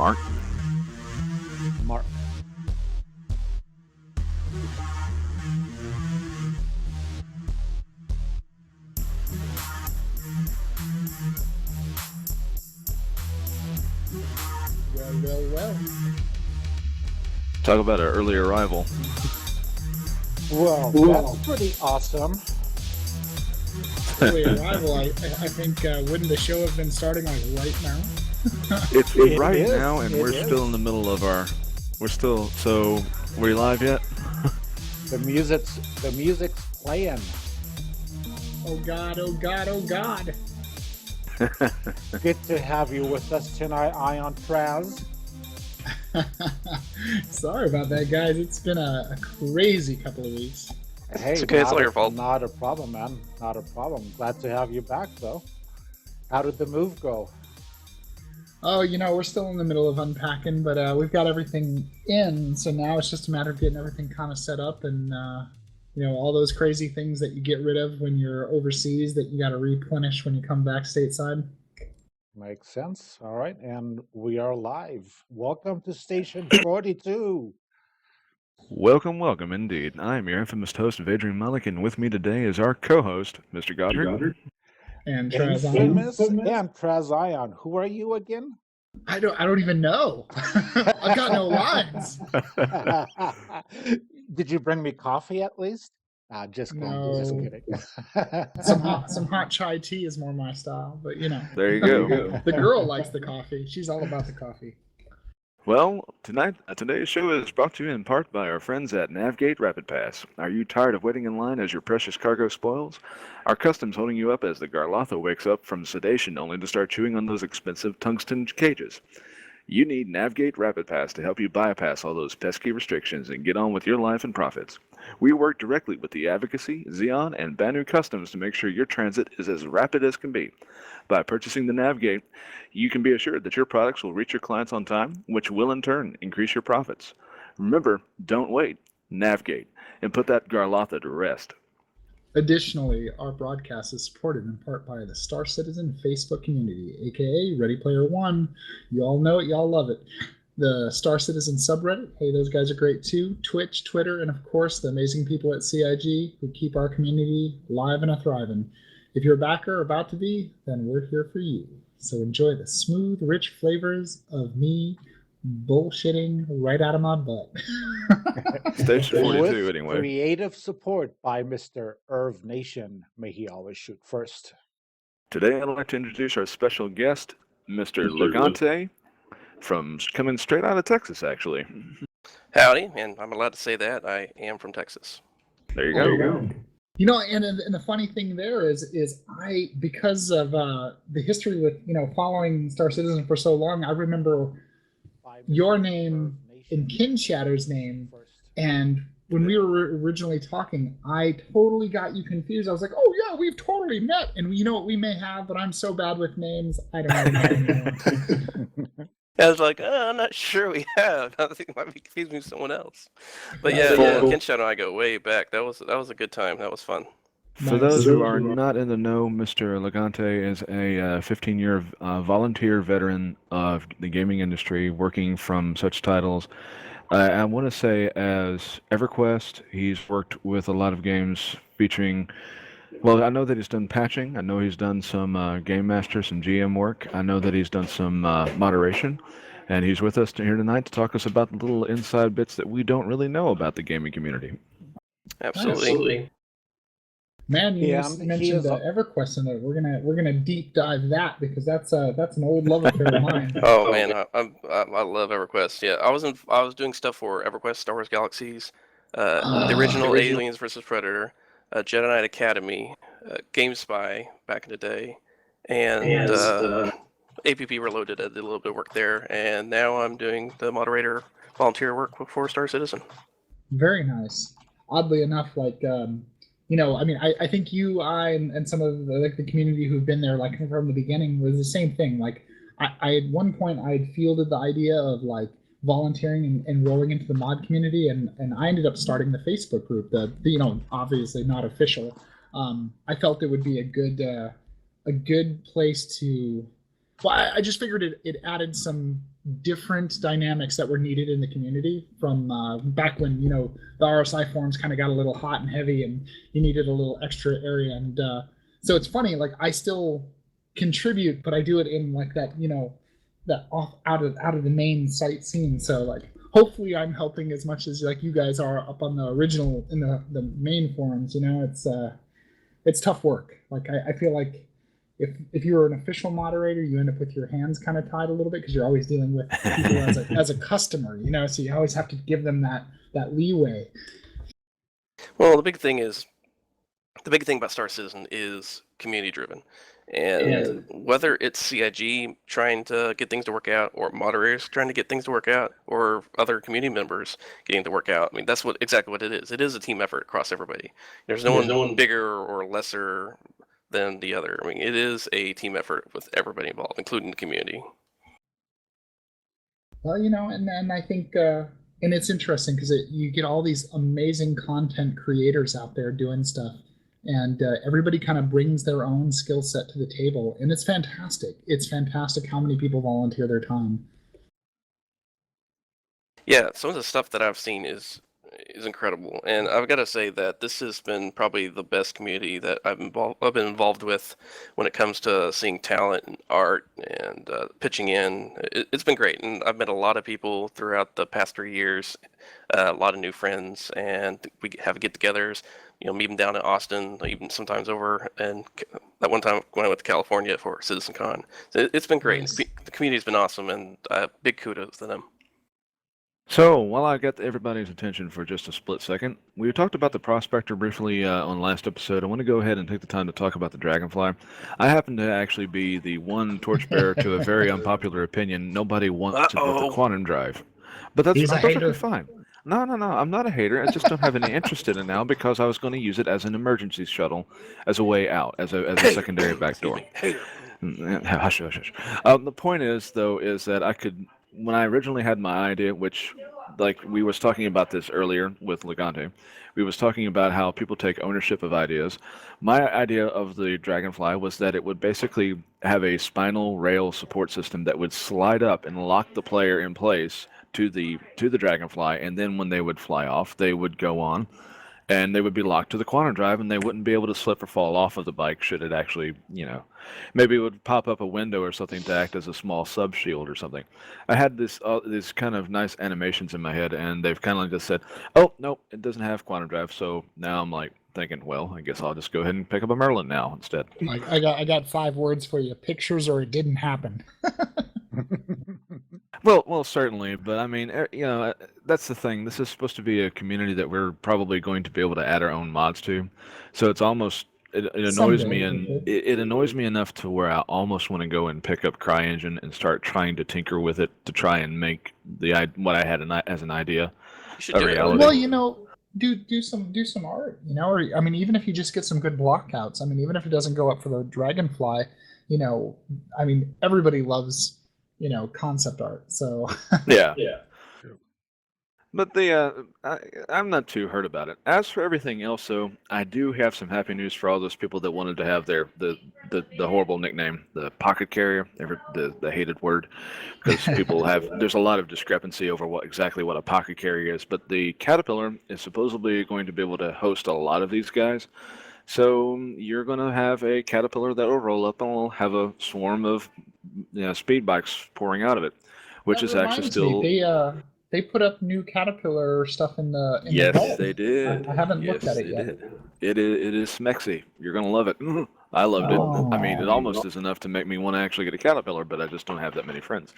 Mark. Mark. Well. Talk about an early arrival. Well, that's pretty awesome. Early arrival. I think wouldn't the show have been starting like right now? It's It right is, now, and it we're is. still in the middle of our. We're still. So, were you live yet? The music's playing. Oh God! Oh God! Oh God! Good to have you with us tonight, Ion Traz. Sorry about that, guys. It's been a crazy couple of weeks. Hey, It's okay, it's all your fault. Not a problem, man. Not a problem. Glad to have you back, though. How did the move go? Oh, we're still in the middle of unpacking, but we've got everything in. So now it's just a matter of getting everything kind of set up and, all those crazy things that you get rid of when you're overseas that you got to replenish when you come back stateside. Makes sense. All right, and we are live. Welcome to Station42. Welcome indeed. I am your infamous host, Adrian Malik, and with me today is our co-host, Mr. Goddard. And Infamous and Traz Ion. Who are you again? I don't even know. I've got no lines. Did you bring me coffee at least? Just kidding. No. Just kidding. Some hot chai tea is more my style, but There you go. the girl likes the coffee. She's all about the coffee. Well, today's show is brought to you in part by our friends at Navigate Rapid Pass. Are you tired of waiting in line as your precious cargo spoils? Are customs holding you up as the Garlotha wakes up from sedation only to start chewing on those expensive tungsten cages? You need Navigate Rapid Pass to help you bypass all those pesky restrictions and get on with your life and profits. We work directly with the Advocacy, Xeon, and Banu Customs to make sure your transit is as rapid as can be. By purchasing the Navigate, you can be assured that your products will reach your clients on time, which will in turn increase your profits. Remember, don't wait. Navigate, and put that Garlotha to rest. Additionally, our broadcast is supported in part by the StarCitizen Facebook community, aka Ready Player One. You all know it, y'all love it. The StarCitizen subreddit, hey, those guys are great too. Twitch, Twitter, and of course the amazing people at CIG who keep our community live and a-thriving. If you're a backer or about to be, then we're here for you. So enjoy the smooth, rich flavors of me bullshitting right out of my butt. Station 42, With anyway. creative support by Mr. Irv Nation. May he always shoot first. Today, I'd like to introduce our special guest, Mr. Logante, coming straight out of Texas, actually. Howdy, and I'm allowed to say that. I am from Texas. There you go. And the funny thing there is I, because of the history with following Star Citizen for so long, I remember your name and Kin Shatter's name, and when we were originally talking, I totally got you confused. I was like, "Oh yeah, we've totally met," and you know what we may have, but I'm so bad with names, I don't even know anymore. I was like, I'm not sure we have. I think it might be confusing with someone else. But yeah, Ken Shadow and I go way back. That was a good time. That was fun. For those who are not in the know, Mr. Logante is a 15-year volunteer veteran of the gaming industry, working from such titles. I want to say as EverQuest, he's worked with a lot of games featuring... Well, I know that he's done patching. I know he's done some Game Master, some GM work. I know that he's done some moderation. And he's with us here tonight to talk us about the little inside bits that we don't really know about the gaming community. Absolutely. Man, you mentioned EverQuest in there. We're gonna deep dive that because that's an old love affair of mine. Oh man, I love EverQuest. Yeah, I was doing stuff for EverQuest, Star Wars Galaxies, the original Aliens vs Predator, Jedi Knight Academy, GameSpy back in the day, and APP Reloaded. I did a little bit of work there, and now I'm doing the moderator volunteer work for Star Citizen. Very nice. Oddly enough, I think you, and some of the community who've been there from the beginning was the same thing. I at one point I had fielded the idea of volunteering and rolling into the mod community, and I ended up starting the Facebook group. Obviously not official. I felt it would be a good place to Well, I just figured it added some different dynamics that were needed in the community from back when, the RSI forums kind of got a little hot and heavy and you needed a little extra area. And so it's funny, like I still contribute, but I do it in like that, that out of the main site scene. So like, hopefully I'm helping as much as like you guys are up on the original in the main forums. It's tough work. Like I feel like if you're an official moderator, you end up with your hands kind of tied a little bit because you're always dealing with people as a customer, so you always have to give them that leeway. Well, the big thing about Star Citizen is community driven. And whether it's CIG trying to get things to work out, or moderators trying to get things to work out, or other community members getting to work out, I mean, that's exactly what it is. It is a team effort across everybody. There's no one bigger or lesser than the other. I mean, it is a team effort with everybody involved, including the community. Well, and I think, and it's interesting because you get all these amazing content creators out there doing stuff. And everybody kind of brings their own skill set to the table, and it's fantastic. It's fantastic how many people volunteer their time. Yeah, some of the stuff that I've seen is incredible, and I've got to say that this has been probably the best community that I've been involved with when it comes to seeing talent and art and pitching in. It's been great, and I've met a lot of people throughout the past 3 years, a lot of new friends, and we have get-togethers. Meet them down in Austin, even sometimes over, and that one time when I went to California for CitizenCon. So it's been great. Nice. The community's been awesome, and big kudos to them. So, while I got everybody's attention for just a split second, we talked about the Prospector briefly on the last episode. I want to go ahead and take the time to talk about the Dragonfly. I happen to actually be the one torchbearer to a very unpopular opinion. Nobody wants to build the quantum drive. But that's perfectly fine. No, I'm not a hater. I just don't have any interest in it now because I was going to use it as an emergency shuttle, as a way out, as a secondary backdoor. Hush. The point is, though, is that I could, when I originally had my idea, which, like we was talking about this earlier with Logante, we was talking about how people take ownership of ideas. My idea of the Dragonfly was that it would basically have a spinal rail support system that would slide up and lock the player in place to the Dragonfly, and then when they would fly off, they would go on, and they would be locked to the quantum drive, and they wouldn't be able to slip or fall off of the bike should it actually, maybe it would pop up a window or something to act as a small sub shield or something. I had these kind of nice animations in my head, and they've kind of just said, "Oh nope, it doesn't have quantum drive." So now I'm like thinking, well, I guess I'll just go ahead and pick up a Merlin now instead. I got 5 words for you: pictures or it didn't happen. Well, certainly, but I mean, that's the thing. This is supposed to be a community that we're probably going to be able to add our own mods to, so it's almost it annoys me, and it annoys me enough to where I almost want to go and pick up CryEngine and start trying to tinker with it to try and make what I had as an idea a reality. Well, do some art, or I mean, even if you just get some good block outs. I mean, even if it doesn't go up for the Dragonfly, I mean, everybody loves concept art. So yeah. But I'm not too hurt about it. As for everything else, though, I do have some happy news for all those people that wanted to have the horrible nickname, the pocket carrier, the hated word, because people there's a lot of discrepancy over what a pocket carrier is. But the Caterpillar is supposedly going to be able to host a lot of these guys. So you're going to have a Caterpillar that will roll up and will have a swarm of speed bikes pouring out of it, which is actually still. They put up new Caterpillar stuff in the yes, vault. They did. I haven't looked at it yet. It is smexy. You're going to love it. I loved it. I mean, it almost is enough to make me want to actually get a Caterpillar, but I just don't have that many friends.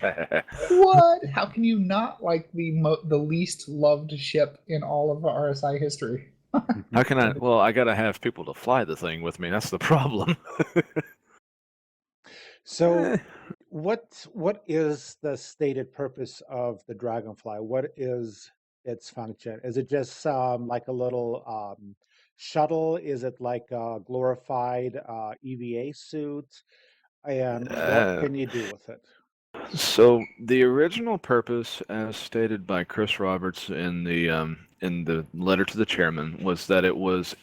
What? How can you not like the least loved ship in all of RSI history? How can I? Well, I got to have people to fly the thing with me. That's the problem. So, what is the stated purpose of the Dragonfly? What is its function? Is it just like a little shuttle? Is it like a glorified EVA suit? And what can you do with it? So the original purpose, as stated by Chris Roberts in the letter to the chairman, was that it was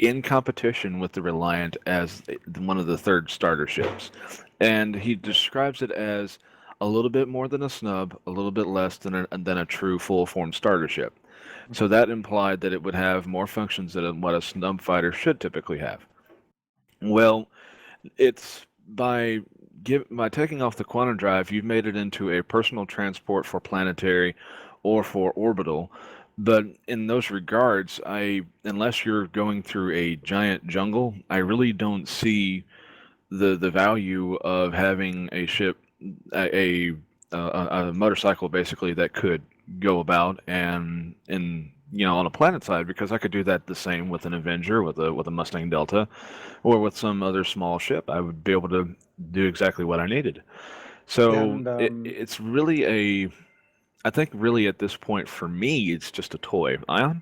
in competition with the Reliant as one of the third starter ships. And he describes it as a little bit more than a snub, a little bit less than a true full-form starter ship. So that implied that it would have more functions than what a snub fighter should typically have. Well, it's by taking off the quantum drive, you've made it into a personal transport for planetary or for orbital. But in those regards, unless you're going through a giant jungle, I really don't see the value of having a ship, a motorcycle basically that could go about and on a planet side, because I could do that the same with an Avenger, with a Mustang Delta, or with some other small ship. I would be able to do exactly what I needed. So And it's really I think really at this point for me, it's just a toy. Ion?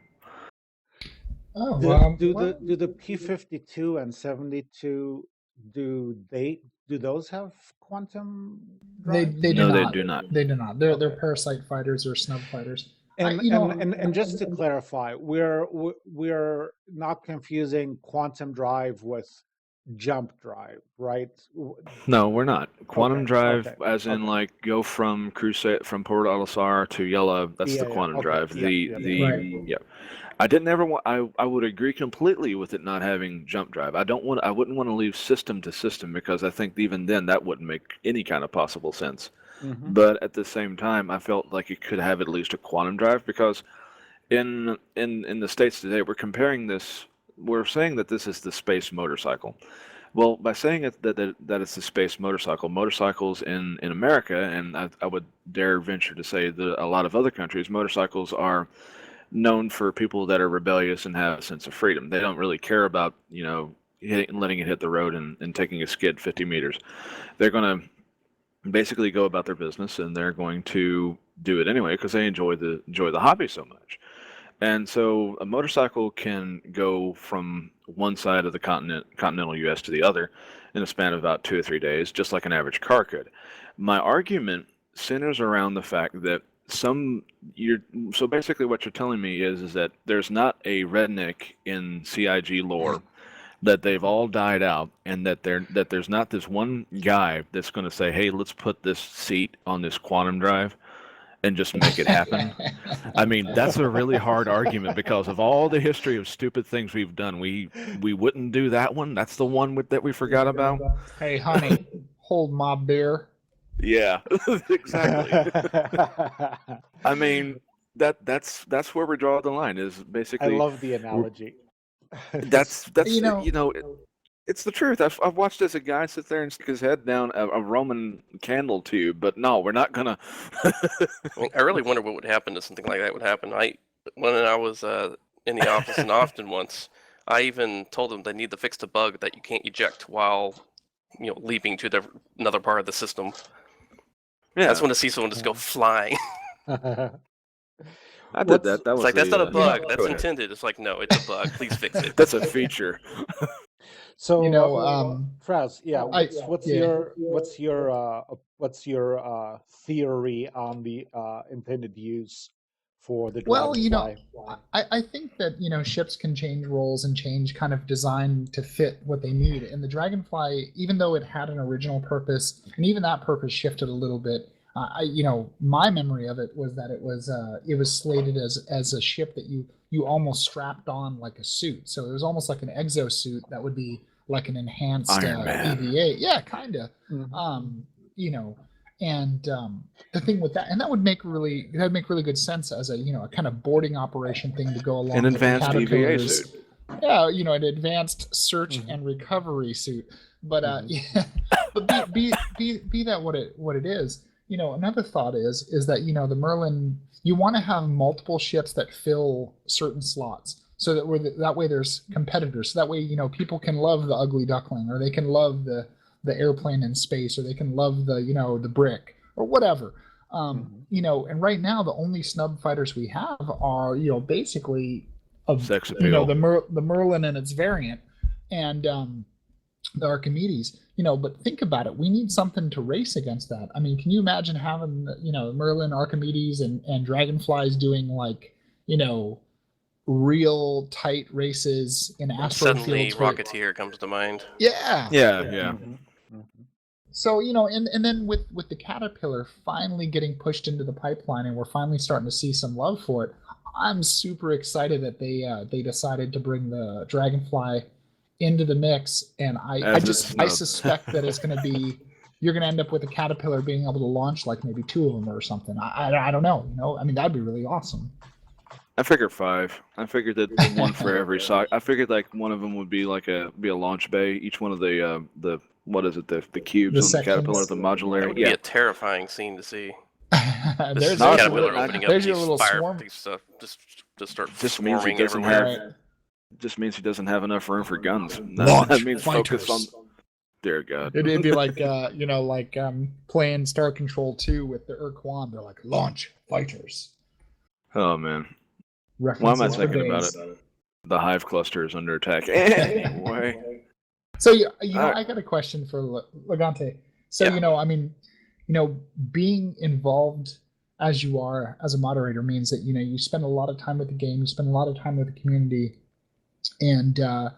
Oh, do the P-52 and 72 do those have quantum drives? They do No, not. they do not. They do not. They're parasite fighters or snub fighters. And just to clarify, we're not confusing quantum drive with jump drive, right? No, we're not. Quantum Okay, drive, okay, as in okay. like go from Port Olisar to Yellow. That's the Yeah, quantum okay, drive. yeah. Yeah. I didn't ever want. I would agree completely with it not having jump drive. I wouldn't want to leave system to system, because I think even then that wouldn't make any kind of possible sense. Mhm. But at the same time, I felt like it could have at least a quantum drive, because in the States today, we're saying that this is the space motorcycle. Well, by saying that it's the space motorcycles in America, and I would dare venture to say that a lot of other countries, motorcycles are known for people that are rebellious and have a sense of freedom. They don't really care about, letting it hit the road and taking a skid 50 meters. They're going to basically go about their business, and they're going to do it anyway because they enjoy the hobby so much. And so a motorcycle can go from one side of the continental U.S. to the other in a span of about 2 or 3 days, just like an average car could. My argument centers around the fact that so basically what you're telling me is that there's not a redneck in CIG lore, that they've all died out, and that there's not this one guy that's going to say, hey, let's put this seat on this quantum drive and just make it happen. I mean, that's a really hard argument, because of all the history of stupid things we've done, we wouldn't do that one. That's the one that we forgot about. Hey, honey, hold my beer. Yeah, exactly. I mean, that's where we draw the line. Is basically. I love the analogy. That's it's the truth. I've watched as a guy sit there and stick his head down a Roman candle tube, but no, we're not gonna. I really wonder what would happen if something like that would happen. When I was in the office in Austin once, I even told them they need to fix the bug that you can't eject while leaping to another part of the system. Yeah, I just want to see someone just go flying. I did that. That was like, that's not a bug. That's intended. It's like, no, it's a bug. Please fix it. That's a feature. So Fraz, what's your theory on the intended use for the Dragonfly? I think that ships can change roles and change kind of design to fit what they need. And the Dragonfly, even though it had an original purpose, and even that purpose shifted a little bit, my memory of it was that it was slated as a ship that you almost strapped on like a suit. So it was almost like an exosuit that would be like an enhanced EVA. Yeah, kind of. Mm-hmm. And the thing with that, and that would make really good sense as a kind of boarding operation thing to go along. An advanced EVA suit. Yeah, an advanced search and recovery suit. But but be that what it is. Another thought is that the Merlin, you want to have multiple ships that fill certain slots, so that way there's competitors. So that way people can love the ugly duckling, or they can love the airplane in space, or they can love the brick or whatever. And right now the only snub fighters we have are basically sex appeal. The Merlin and its variant, and the Archimedes. But think about it. We need something to race against that. I mean, can you imagine having Merlin, Archimedes, and Dragonflies doing like real tight races in asteroid Suddenly, fields. Where, Rocketeer comes to mind. yeah. Yeah. So, and then with the Caterpillar finally getting pushed into the pipeline, and we're finally starting to see some love for it. I'm super excited that they decided to bring the Dragonfly into the mix, and I suspect that it's going to be, you're going to end up with a Caterpillar being able to launch like maybe 2 of them or something. I don't know. I mean, that'd be really awesome. I figured 5. I figured that one for every sock. I figured like one of them would be like a launch bay. Each one of the what is it, the cubes The on the Caterpillar, the That modular. would be a terrifying scene to see. There's This Caterpillar your, opening up there's your these little fire, swarm. these stuff, just start Just means he swarming doesn't everywhere. have. Just means he doesn't have enough room for guns. Launch That means fighters. focus on. Dear God. It'd be like playing Star Control 2 with the Urquan. They're like, launch fighters. Oh man. Why am I References for thinking about days. it? The hive cluster is under attack. Anyway. So I got a question for Logante. So Yeah. I mean, being involved as you are as a moderator means that you spend a lot of time with the game, you spend a lot of time with the community, and I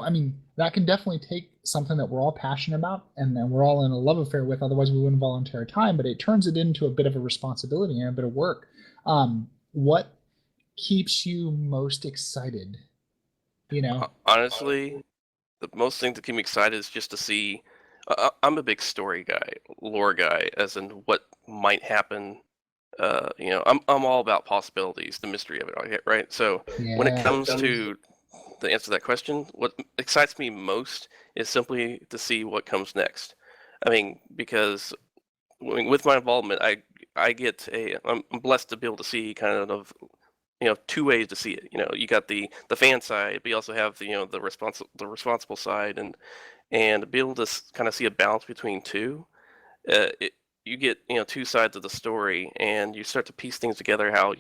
mean, that can definitely take something that we're all passionate about and then we're all in a love affair with. Otherwise, we wouldn't volunteer time. But it turns it into a bit of a responsibility and a bit of work. What keeps you most excited? Honestly, the most thing that keep me excited is just to see. I'm a big story guy, lore guy, as in what might happen. I'm all about possibilities, the mystery of it, right? So when it comes to the answer to that question, what excites me most is simply to see what comes next. I mean, because with my involvement, I'm blessed to be able to see kind of 2 ways to see it. You got the fan side, but you also have the responsible side, and to be able to kind of see a balance between two. You get 2 sides of the story, and you start to piece things together how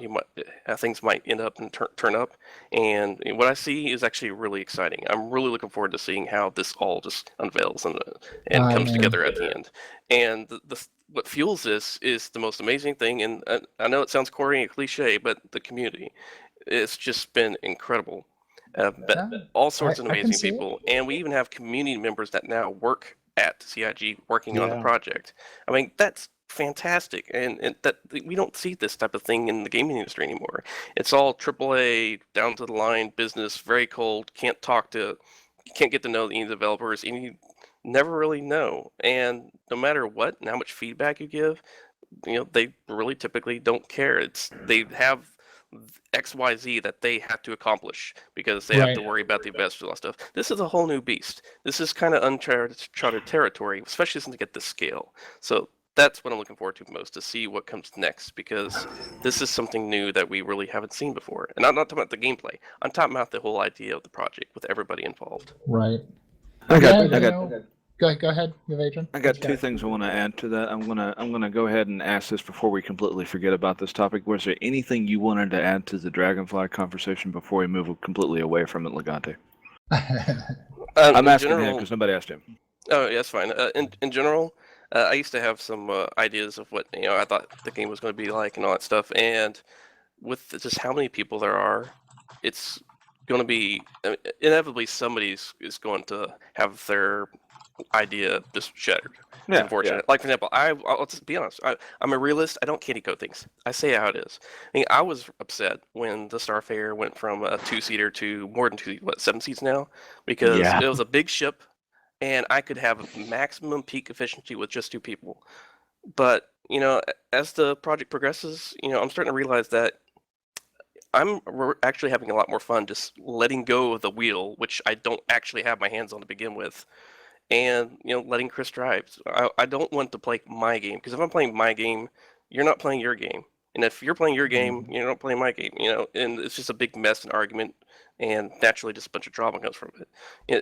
things might end up and turn up. And what I see is actually really exciting. I'm really looking forward to seeing how this all just unveils and comes together at the end. And what fuels this is the most amazing thing. And I know it sounds corny and cliche, but the community, it's just been incredible. All sorts of amazing people, and we even have community members that now work at CIG working on the project. I mean, that's fantastic, and that we don't see this type of thing in the gaming industry anymore. It's all AAA, down to the line business, very cold. Can't get to know any developers, and you never really know. And no matter what, and how much feedback you give, they really typically don't care. They have XYZ that they have to accomplish because they have to worry about the investment stuff. This is a whole new beast. This is kind of uncharted territory, especially since they get this scale. So that's what I'm looking forward to most, to see what comes next, because this is something new that we really haven't seen before. And I'm not talking about the gameplay. I'm talking about the whole idea of the project with everybody involved. Right. Go ahead, Adrian. I got 2 things I want to add to that. I'm gonna go ahead and ask this before we completely forget about this topic. Was there anything you wanted to add to the Dragonfly conversation before we move completely away from it, Logante? I'm asking him because nobody asked him. Oh, yeah, that's fine. In general, I used to have some ideas of what I thought the game was going to be like and all that stuff. And with just how many people there are, it's going to be inevitably somebody is going to have their idea just shattered. It's unfortunate. Yeah. Like, for example, I'll just be honest. I'm a realist. I don't candy coat things. I say how it is. I mean, I was upset when the Starfarer went from a 2-seater to more than 7 seats now, because it was a big ship, and I could have maximum peak efficiency with just 2 people. But as the project progresses, I'm starting to realize that we're actually having a lot more fun just letting go of the wheel, which I don't actually have my hands on to begin with. And letting Chris drive. I don't want to play my game, because if I'm playing my game, you're not playing your game, and if you're playing your game, you're not playing my game. And it's just a big mess and argument, and naturally just a bunch of drama comes from it.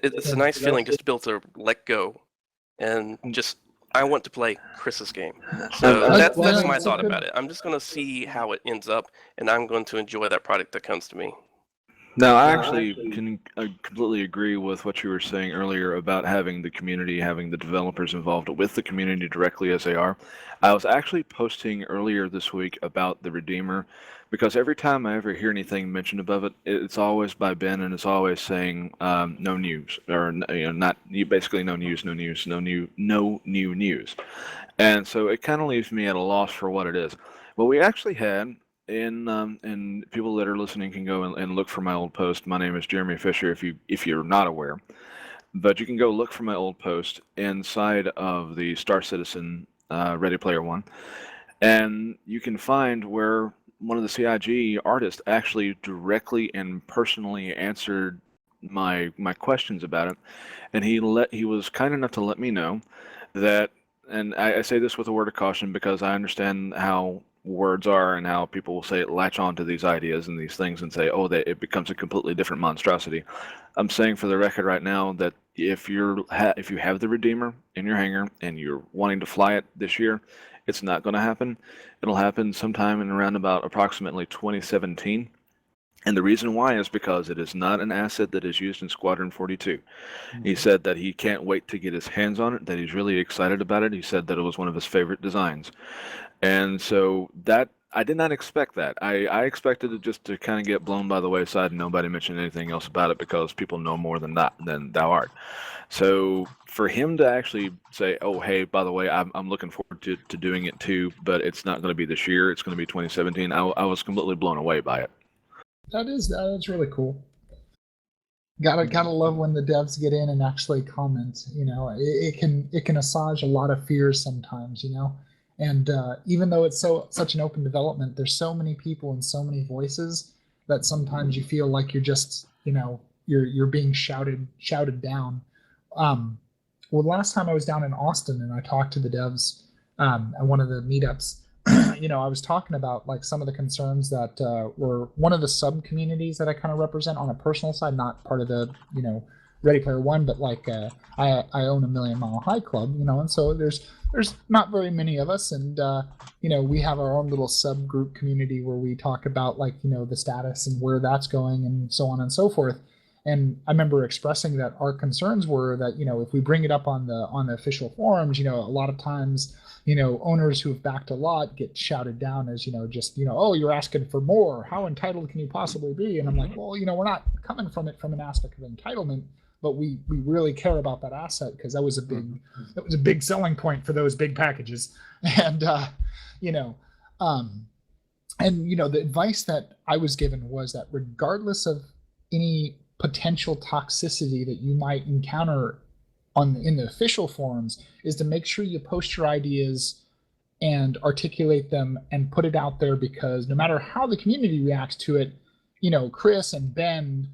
It's a nice feeling just to be able to let go, and just I want to play Chris's game. So that's my thought about it. I'm just going to see how it ends up, and I'm going to enjoy that product that comes to me. Now, I actually can completely agree with what you were saying earlier about having the community, having the developers involved with the community directly as they are. I was actually posting earlier this week about the Redeemer because every time I ever hear anything mentioned above it, it's always by Ben and it's always saying no news or not basically no news, no news, no new news. And so it kind of leaves me at a loss for what it is. Well, we actually had, and people that are listening can go and look for my old post. My name is Jeremy Fisher. If you're not aware, but you can go look for my old post inside of the Star Citizen Ready Player One, and you can find where one of the CIG artists actually directly and personally answered my questions about it, and he was kind enough to let me know that, and I say this with a word of caution because I understand how words are and how people will say latch on to these ideas and these things and say, oh, that it becomes a completely different monstrosity. I'm saying for the record right now that if if you have the Redeemer in your hangar and you're wanting to fly it this year, it's not going to happen. It'll happen sometime in around about approximately 2017. And the reason why is because it is not an asset that is used in Squadron 42. He said that he can't wait to get his hands on it, that he's really excited about it. He said that it was one of his favorite designs. And so that I did not expect that. I expected it just to kind of get blown by the wayside and nobody mentioned anything else about it because people know more than thou art. So for him to actually say, "Oh, hey, by the way, I'm looking forward to doing it too, but it's not going to be this year. It's going to be 2017." I was completely blown away by it. That's really cool. Gotta love when the devs get in and actually comment. It can assuage a lot of fears sometimes. And even though it's such an open development, there's so many people and so many voices that sometimes you feel like you're just you're being shouted down. Well, the last time I was down in Austin and I talked to the devs at one of the meetups, I was talking about like some of the concerns that were one of the sub communities that I kind of represent on a personal side, not part of the Ready Player One, but like I own a Million Mile High Club, and so there's not very many of us, and we have our own little subgroup community where we talk about like the status and where that's going and so on and so forth. And I remember expressing that our concerns were that if we bring it up on the official forums, a lot of times owners who have backed a lot get shouted down as oh, you're asking for more, how entitled can you possibly be? And I'm like, well, we're not coming from it from an aspect of entitlement, but we really care about that asset because that was a big selling point for those big packages. And the advice that I was given was that regardless of any potential toxicity that you might encounter in the official forums, is to make sure you post your ideas and articulate them and put it out there, because no matter how the community reacts to it, Chris and Ben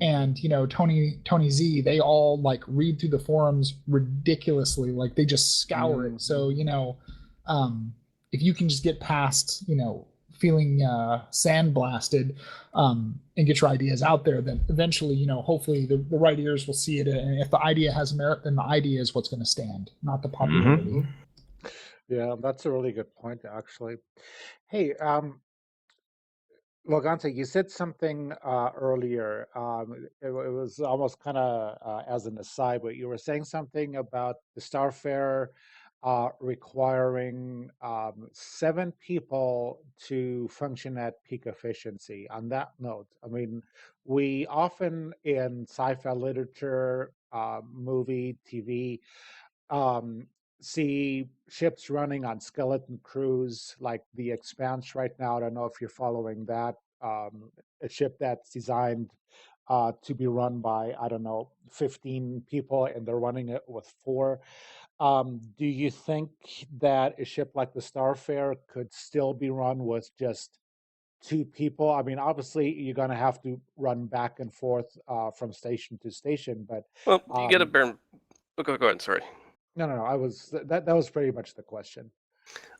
and Tony Z, they all like read through the forums ridiculously, like they just scour it. So if you can just get past feeling sandblasted and get your ideas out there, then eventually hopefully the right ears will see it, and if the idea has merit, then the idea is what's going to stand, not the popularity. Yeah, that's a really good point, actually. Hey, Logante, you said something earlier. It was almost kind of as an aside, but you were saying something about the Starfare requiring 7 people to function at peak efficiency. On that note, I mean, we often in sci-fi literature, movie, TV, um, see ships running on skeleton crews like the Expanse right now. I don't know if you're following that. A ship that's designed to be run by, I don't know, 15 people, and they're running it with 4. Do you think that a ship like the Starfare could still be run with just 2 people? I mean, obviously, you're going to have to run back and forth from station to station, but well, you get a bear. Oh, go ahead. Sorry. no. I was that was pretty much the question.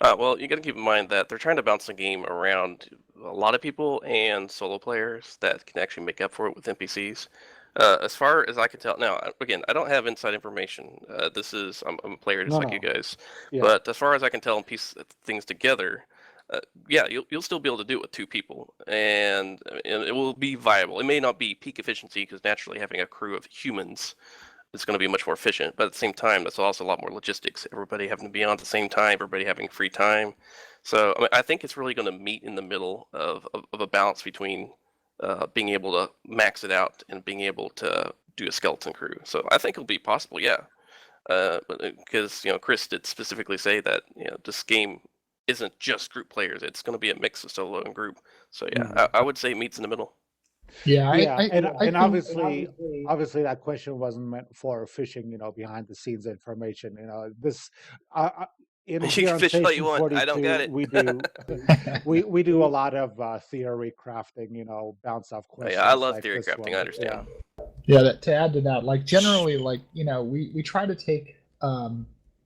Well, you got to keep in mind that they're trying to bounce the game around a lot of people and solo players that can actually make up for it with NPCs. As far as I can tell, now again, I don't have inside information. I'm a player just No, like you no. guys, Yeah. but as far as I can tell and piece things together, yeah, you'll still be able to do it with 2 people, and it will be viable. It may not be peak efficiency because naturally having a crew of humans is going to be much more efficient, but at the same time, that's also a lot more logistics. Everybody having to be on at the same time, everybody having free time. So I mean, I think it's really going to meet in the middle of a balance between being able to max it out and being able to do a skeleton crew. So I think it'll be possible, yeah. Because Chris did specifically say that this game isn't just group players; it's going to be a mix of solo and group. So yeah, I would say it meets in the middle. Yeah, Yeah, I and think obviously that question wasn't meant for fishing, behind the scenes information. This in You here can on fish all you Station want. I don't 42, got it. we do a lot of theory crafting, bounce off questions. Yeah, I love like theory this crafting. one. I understand. Yeah, to add to that, like generally, like we try to take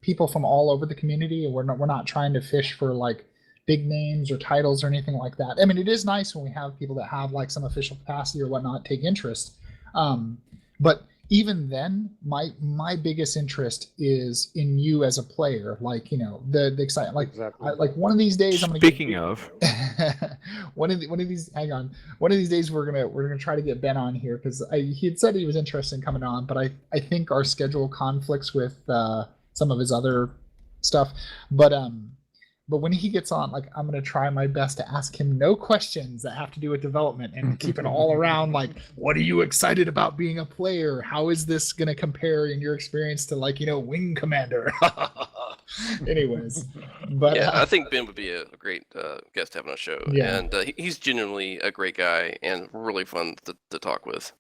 people from all over the community, and we're not trying to fish for like big names or titles or anything like that. I mean, it is nice when we have people that have like some official capacity or whatnot take interest, but even then, my biggest interest is in you as a player. Like the excitement. Like Exactly. like one of these days I'm gonna. Speaking of, one of these, hang on. One of these days we're gonna try to get Ben on here because he had said he was interested in coming on, but I think our schedule conflicts with some of his other stuff. But when he gets on, like I'm gonna try my best to ask him no questions that have to do with development and keep it all around like, what are you excited about being a player? How is this gonna compare in your experience to like Wing Commander? Anyways, but yeah, I think Ben would be a great guest to have on a show, Yeah. and he's genuinely a great guy and really fun to talk with.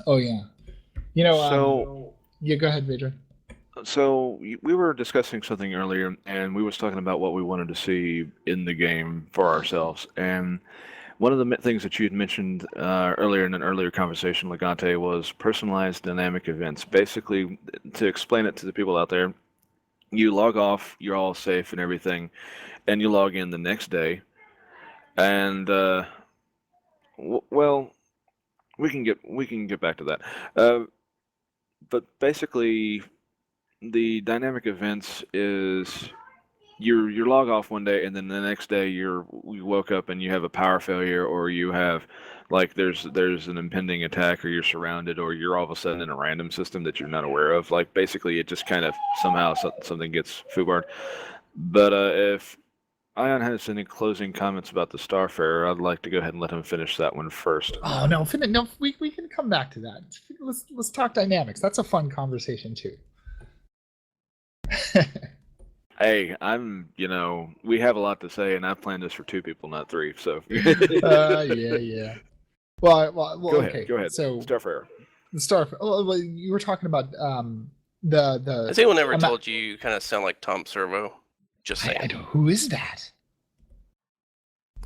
Oh yeah, so yeah. Go ahead, Vedra. So we were discussing something earlier, and we was talking about what we wanted to see in the game for ourselves. And one of the things that you had mentioned earlier in an earlier conversation, Logante, was personalized dynamic events. Basically, to explain it to the people out there, you log off, you're all safe and everything, and you log in the next day, and well, we can get back to that. But basically, the dynamic events is you log off one day and then the next day you woke up and you have a power failure, or you have like there's an impending attack, or you're surrounded, or you're all of a sudden in a random system that you're not aware of. Like basically it just kind of somehow something gets foobarred. But if Ion has any closing comments about the Starfarer, I'd like to go ahead and let him finish that one first. Oh no, we can come back to that. Let's talk dynamics. That's a fun conversation too. Hey, we have a lot to say, and I've planned this for 2 people, not 3. So. Yeah. Well, Go okay. ahead. Go ahead. So Starfarer. the Starfarer. Well, you were talking about the. Has anyone ever told you kind of sound like Tom Servo? Just saying. I don't, who is that?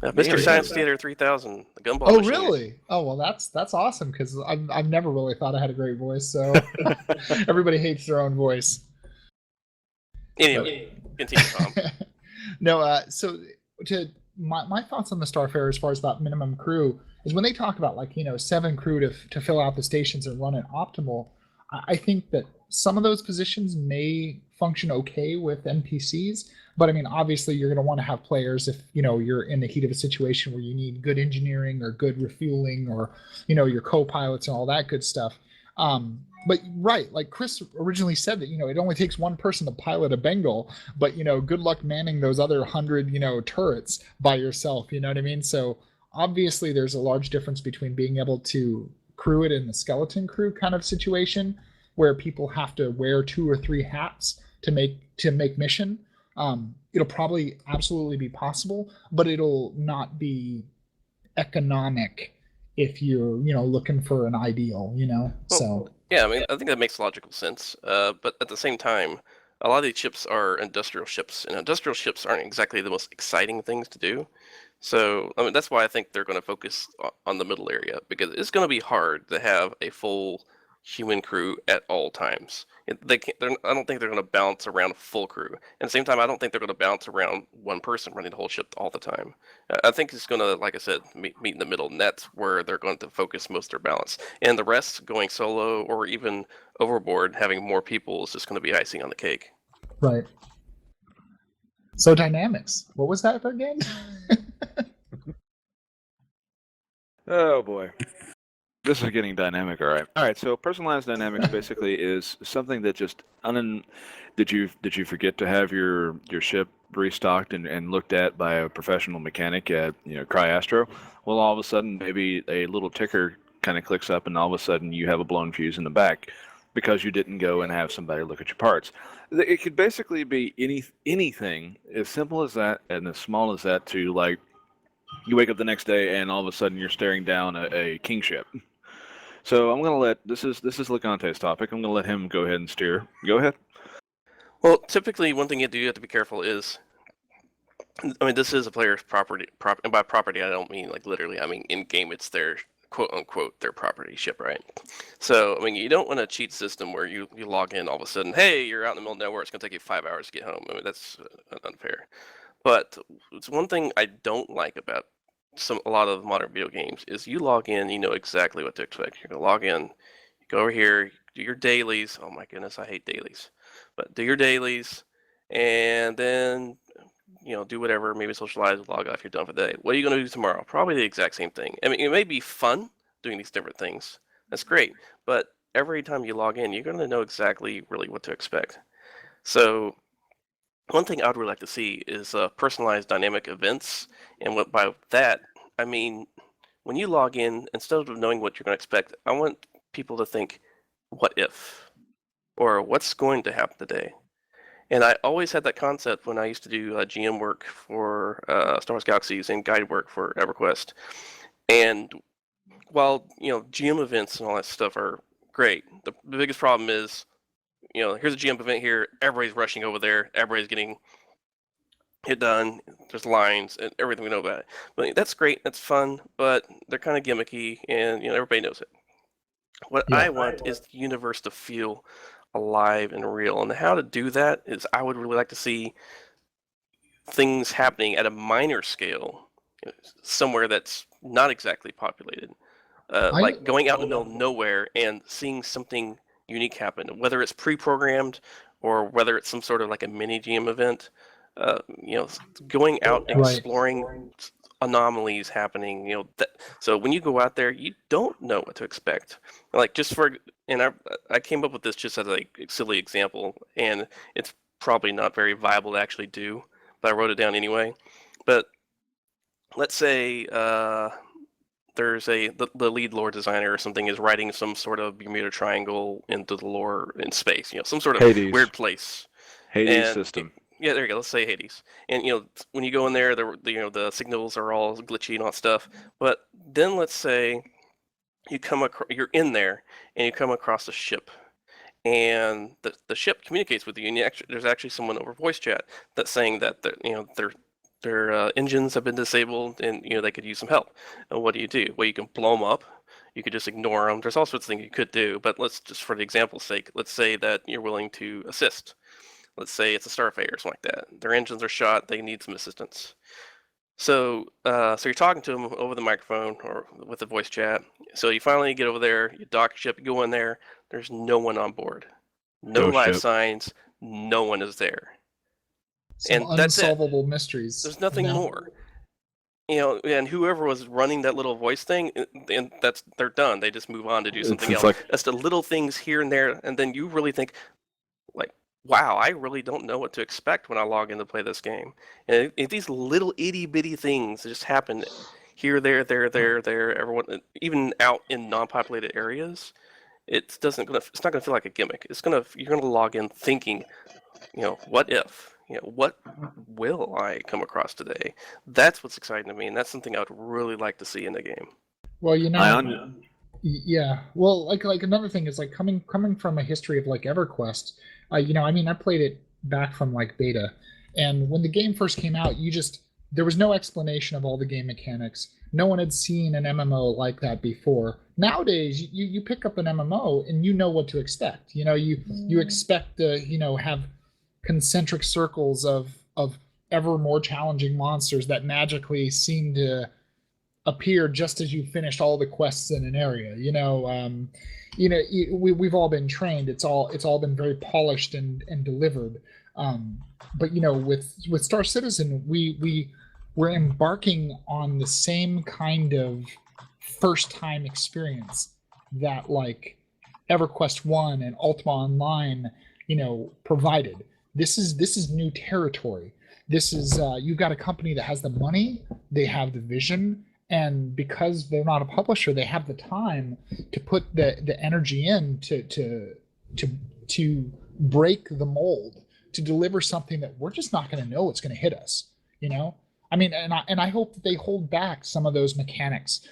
Mr. Science Theater 3000, the gumball. Oh, machine. really? Oh, well, that's awesome because I've never really thought I had a great voice. So everybody hates their own voice. Anyway, continue, Tom. No, so my thoughts on the Starfarer as far as about minimum crew is when they talk about 7 crew to fill out the stations and run it optimal. I think that some of those positions may function okay with NPCs, but I mean, obviously you're going to want to have players if you're in the heat of a situation where you need good engineering or good refueling, or your co-pilots and all that good stuff. But right, like Chris originally said that it only takes one person to pilot a Bengal, but good luck manning those other 100 turrets by yourself. You know what I mean? So obviously there's a large difference between being able to crew it in the skeleton crew kind of situation where people have to wear 2 or 3 hats to make mission. It'll probably absolutely be possible, but it'll not be economic if you're looking for an ideal. So yeah, I mean, I think that makes logical sense. But at the same time, a lot of these ships are industrial ships, and industrial ships aren't exactly the most exciting things to do. So, I mean, that's why I think they're going to focus on the middle area, because it's going to be hard to have a full human crew at all times. I don't think they're going to balance around a full crew. At the same time, I don't think they're going to balance around one person running the whole ship all the time. I think it's going to, like I said, meet in the middle, and that's where they're going to focus most of their balance. And the rest, going solo or even overboard, having more people is just going to be icing on the cake. Right. So Dynamics, what was that again? Oh boy. This is getting dynamic, all right. All right, so personalized dynamics basically is something that just did you forget to have your ship restocked and looked at by a professional mechanic at Cryastro? Well, all of a sudden maybe a little ticker kind of clicks up and all of a sudden you have a blown fuse in the back because you didn't go and have somebody look at your parts. It could basically be anything as simple as that and as small as that to like you wake up the next day and all of a sudden you're staring down a kingship. So I'm gonna let this is Logante's topic. I'm gonna let him go ahead and steer. Go ahead. Well, typically one thing you do have to be careful is, I mean, this is a player's property. And by property, I don't mean like literally. I mean in game, it's their quote unquote their property ship, right? So I mean, you don't want a cheat system where you log in all of a sudden, hey, you're out in the middle of nowhere. It's gonna take you 5 hours to get home. I mean, that's unfair. But it's one thing I don't like about a lot of modern video games is you log in, you know exactly what to expect. You're gonna log in, you go over here, do your dailies. Oh my goodness, I hate dailies. But do your dailies, and then do whatever. Maybe socialize, log off. You're done for the day. What are you gonna do tomorrow? Probably the exact same thing. I mean, it may be fun doing these different things. That's great. But every time you log in, you're gonna know exactly really what to expect. So one thing I would really like to see is personalized dynamic events. And by that, I mean, when you log in, instead of knowing what you're going to expect, I want people to think, what if? Or what's going to happen today? And I always had that concept when I used to do GM work for Star Wars Galaxies and guide work for EverQuest. And while, GM events and all that stuff are great, the biggest problem is, here's a GM event here, everybody's rushing over there, everybody's getting it done, there's lines, and everything we know about it. But that's great, that's fun, but they're kind of gimmicky, and, everybody knows it. What I want is the universe to feel alive and real, and how to do that is I would really like to see things happening at a minor scale, somewhere that's not exactly populated. Like going out in the middle of nowhere and seeing something unique happen, whether it's pre-programmed or whether it's some sort of like a mini GM event. Going out and exploring anomalies happening. So when you go out there, you don't know what to expect. Like I came up with this just as a silly example, and it's probably not very viable to actually do, but I wrote it down anyway. But let's say there's the lead lore designer or something is writing some sort of Bermuda Triangle into the lore in space, some sort of Hades. weird place. Hades system. Yeah, there you go. Let's say Hades. And when you go in there, the signals are all glitchy and all that stuff. But then let's say you're in there and you come across a ship, and the ship communicates with you, and there's actually someone over voice chat that's saying that their engines have been disabled, and they could use some help. And what do? Well, you can blow them up. You could just ignore them. There's all sorts of things you could do. But let's just, for the example's sake, let's say that you're willing to assist. Let's say it's a Starfarer or something like that. Their engines are shot. They need some assistance. So you're talking to them over the microphone or with the voice chat. So you finally get over there. You dock your ship. You go in there. There's no one on board. No life signs. No one is there. Some unsolvable mysteries. There's nothing more. And whoever was running that little voice thing, and they're done. They just move on to do something else. That's the little things here and there, and then you really think, like, wow, I really don't know what to expect when I log in to play this game. And these little itty bitty things just happen here, there, everyone, even out in non-populated areas. It's not gonna feel like a gimmick. You're gonna log in thinking, what if? What will I come across today? That's what's exciting to me, and that's something I would really like to see in the game. Well, yeah. Well, like another thing is like coming from a history of like EverQuest. I played it back from like beta, and when the game first came out, there was no explanation of all the game mechanics. No one had seen an MMO like that before. Nowadays, you pick up an MMO and you know what to expect. You expect to have concentric circles of ever more challenging monsters that magically seem to appear just as you finished all the quests in an area. We've all been trained. It's all been very polished and delivered. But with Star Citizen, we're embarking on the same kind of first time experience that like EverQuest 1 and Ultima Online, provided. This is new territory. This is you've got a company that has the money, they have the vision, and because they're not a publisher, they have the time to put the energy in to break the mold, to deliver something that we're just not going to know it's going to hit us. I mean, and I hope that they hold back some of those mechanics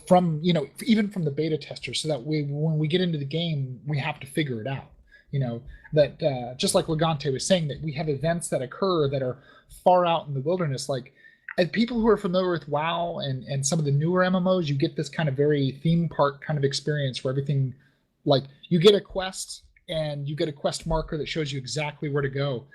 from even from the beta testers, so that when we get into the game, we have to figure it out. That just like Logante was saying, that we have events that occur that are far out in the wilderness. Like, as people who are familiar with WoW and some of the newer MMOs, you get this kind of very theme park kind of experience where everything, like, you get a quest and you get a quest marker that shows you exactly where to go.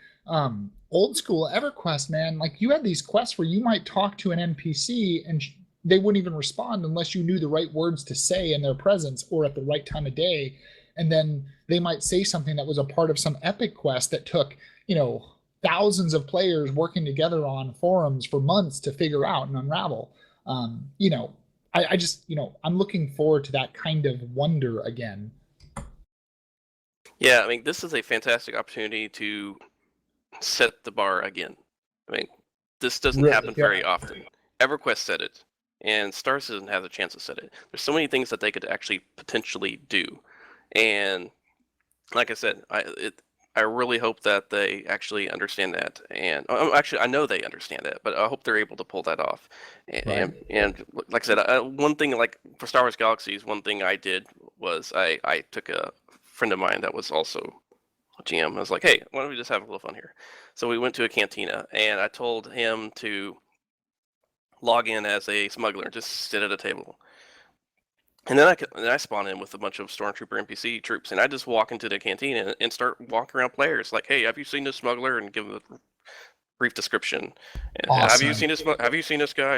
Old school EverQuest, man, like, you had these quests where you might talk to an NPC and they wouldn't even respond unless you knew the right words to say in their presence or at the right time of day. And then they might say something that was a part of some epic quest that took, thousands of players working together on forums for months to figure out and unravel. I just, I'm looking forward to that kind of wonder again. Yeah, I mean, this is a fantastic opportunity to set the bar again. I mean, this doesn't happen very often. EverQuest said it, and Star Citizen has a chance to set it. There's so many things that they could actually potentially do. And like I said, I really hope that they actually understand that. And actually, I know they understand that, but I hope they're able to pull that off. And like I said, one thing, like for Star Wars Galaxies, one thing I did was I took a friend of mine that was also a GM. I was like, hey, why don't we just have a little fun here? So we went to a cantina, and I told him to log in as a smuggler, just sit at a table. And then I spawn in with a bunch of Stormtrooper NPC troops, and I just walk into the canteen and start walking around players like, hey, have you seen this smuggler? And give them a brief description. And, awesome. Have you seen this guy?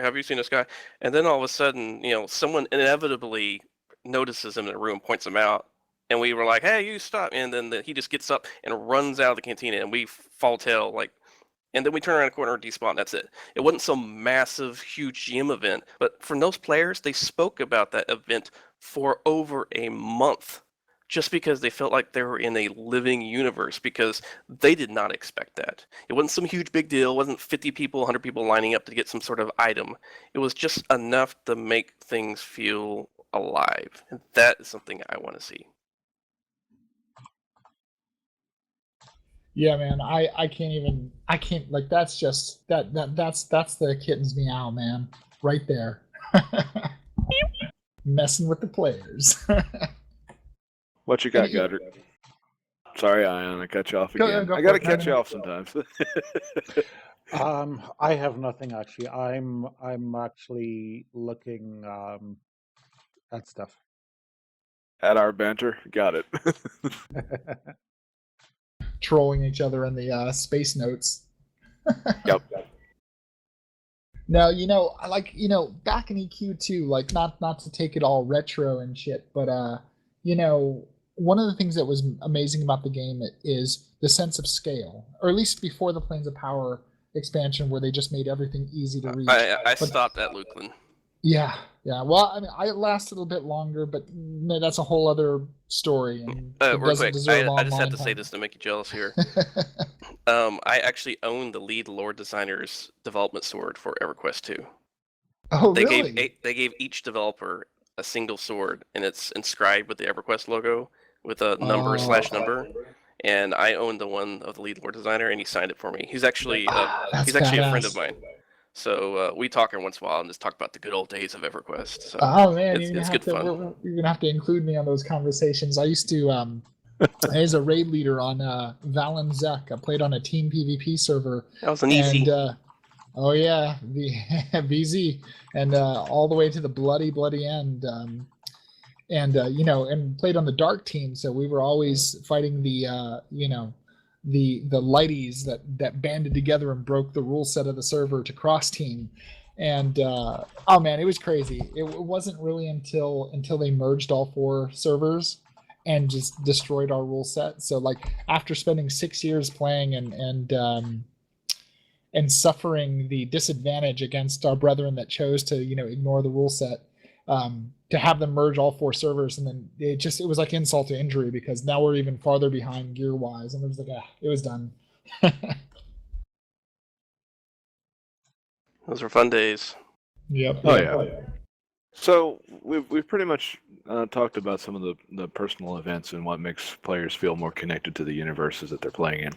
Have you seen this guy? And then all of a sudden, someone inevitably notices him in the room, points him out, and we were like, hey, you stop. And then he just gets up and runs out of the cantina, and we fall tail, like, and then we turn around the corner and despawn. That's it. It wasn't some massive, huge GM event. But for those players, they spoke about that event for over a month just because they felt like they were in a living universe, because they did not expect that. It wasn't some huge big deal. It wasn't 50 people, 100 people lining up to get some sort of item. It was just enough to make things feel alive. And that is something I want to see. Yeah, man, I can't like, that's just that's the kitten's meow, man, right there. Messing with the players. What you got, Goddard? Sorry, Ion, I cut you off again. Go I got to for it. cut you off sometimes. I have nothing actually. I'm actually looking at stuff. At our banter, got it. Trolling each other in the space notes. Yep. No, I like, back in EQ too, like, not to take it all retro and shit, but one of the things that was amazing about the game is the sense of scale, or at least before the Planes of Power expansion, where they just made everything easy to reach. I stopped at Lukeland. Yeah. Well, I mean, I lasted a bit longer, but that's a whole other story. And real quick, I just had to say this to make you jealous here. I actually own the lead lore designer's development sword for EverQuest 2. Oh, they really? They gave each developer a single sword, and it's inscribed with the EverQuest logo with a number / number. And I own the one of the lead lore designer, and he signed it for me. He's actually a friend of mine. So we talk every once in a while and just talk about the good old days of EverQuest. So oh man, it's good fun. You're gonna have to include me on those conversations. I used to, I was a raid leader on Valen Zek. I played on a team PvP server. That was an easy. Oh yeah, the VZ, and all the way to the bloody end. And played on the dark team, so we were always fighting the the lighties that banded together and broke the rule set of the server to cross team. And oh man, it was crazy. It wasn't really until they merged all 4 servers and just destroyed our rule set. So like after spending 6 years playing and suffering the disadvantage against our brethren that chose to ignore the rule set, to have them merge all 4 servers, and then it was like insult to injury, because now we're even farther behind gear wise, and it was like it was done. Those were fun days. Yep. Oh yeah. So we've pretty much talked about some of the personal events and what makes players feel more connected to the universes that they're playing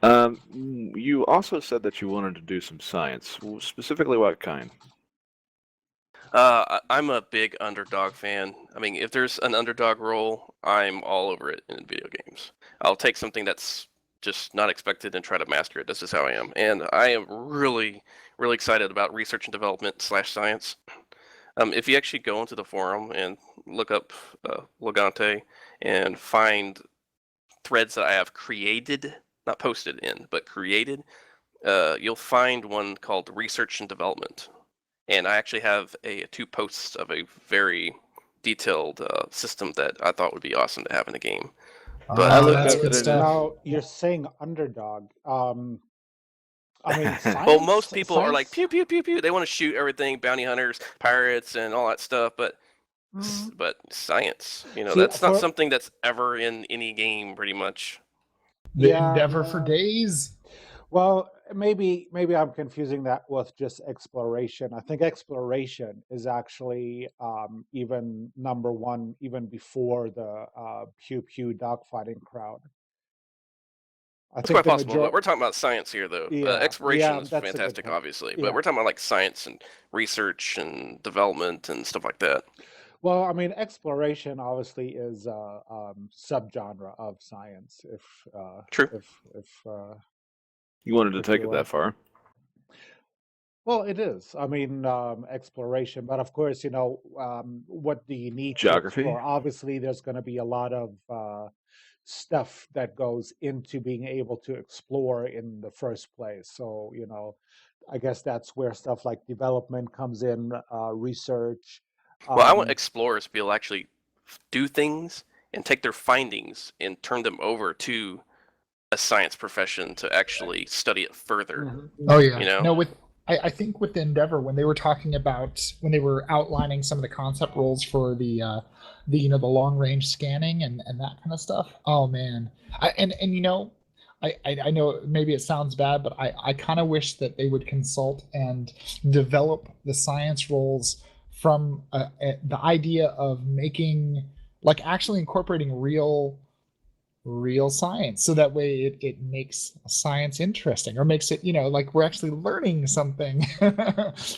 in. You also said that you wanted to do some science. Specifically, what kind? I'm a big underdog fan. I mean, if there's an underdog role, I'm all over it in video games. I'll take something that's just not expected and try to master it. That's just how I am. And I am really, really excited about research and development / science. If you actually go into the forum and look up Logante and find threads that I have created, not posted in, but created, you'll find one called Research and Development. And I actually have 2 posts of a very detailed system that I thought would be awesome to have in the game. But that's good stuff. Now you're saying underdog. I mean, science, well, most people are like science? pew pew pew pew. They want to shoot everything, bounty hunters, pirates, and all that stuff. But science, See, that's not for- something that's ever in any game, pretty much. The Yeah, endeavor for days. Well, maybe I'm confusing that with just exploration. I think exploration is actually even number one, even before the pew pew dogfighting crowd. I It's think quite the possible, but major- we're talking about science here, though. Yeah, Exploration yeah, is that's a good fantastic, point. obviously, Yeah. but we're talking about like science and research and development and stuff like that. Well, I mean, exploration obviously is a subgenre of science. True. If You wanted to If take you it will. that far? Well, it is. I mean, exploration, but of course, what do you need to Geography? explore? Obviously, there's going to be a lot of stuff that goes into being able to explore in the first place. So, I guess that's where stuff like development comes in, research. Well, I want Um, explorers to be able to actually do things and take their findings and turn them over to a science profession to actually study it further. mhm. Oh yeah. You know? No, I think with the Endeavor, when they were outlining some of the concept roles for the long range scanning and that kind of stuff. Oh man. I know maybe it sounds bad, but I kind of wish that they would consult and develop the science roles from the idea of making, like, actually incorporating real science, so that way it makes science interesting, or makes it like we're actually learning something.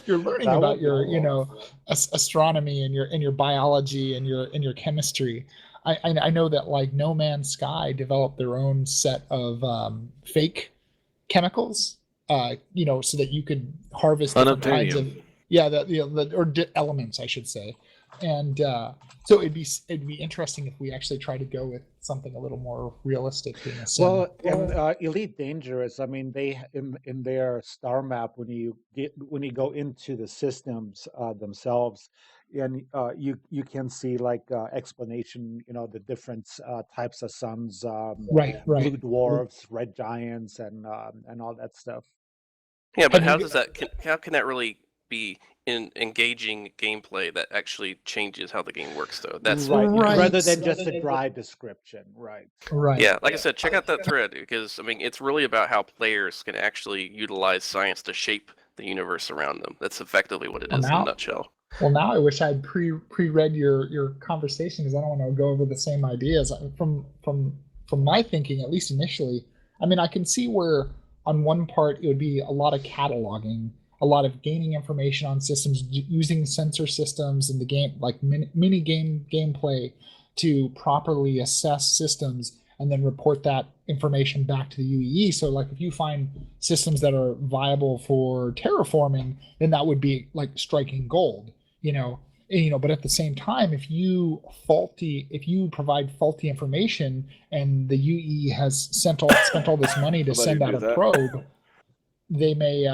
You're learning That about would be your cool. astronomy and your biology and your chemistry. I know that like No Man's Sky developed their own set of fake chemicals, so that you could harvest different kinds of elements, I should say. And so it'd be interesting if we actually try to go with something a little more realistic in a sim. Well, in Elite Dangerous, I mean, they in their star map, when you go into the systems themselves, and you can see like explanation, the different types of suns, Right. blue dwarfs, red giants, and all that stuff. Yeah, but Have you- how can that really be in engaging gameplay that actually changes how the game works, though? That's right, Right. rather than just a dry description, right? Right. Yeah, like I said, check out that thread, because I mean, it's really about how players can actually utilize science to shape the universe around them. That's effectively what it is in a nutshell. Well, now I wish I'd pre-read your conversation, because I don't want to go over the same ideas. From my thinking, at least initially, I mean, I can see where on one part it would be a lot of cataloging, a lot of gaining information on systems, using sensor systems in the game, like mini game gameplay, to properly assess systems and then report that information back to the UEE. So like if you find systems that are viable for terraforming, then that would be like striking gold, but at the same time, if you provide faulty information and the UEE has spent all this money to Nobody send out do a that. probe, they may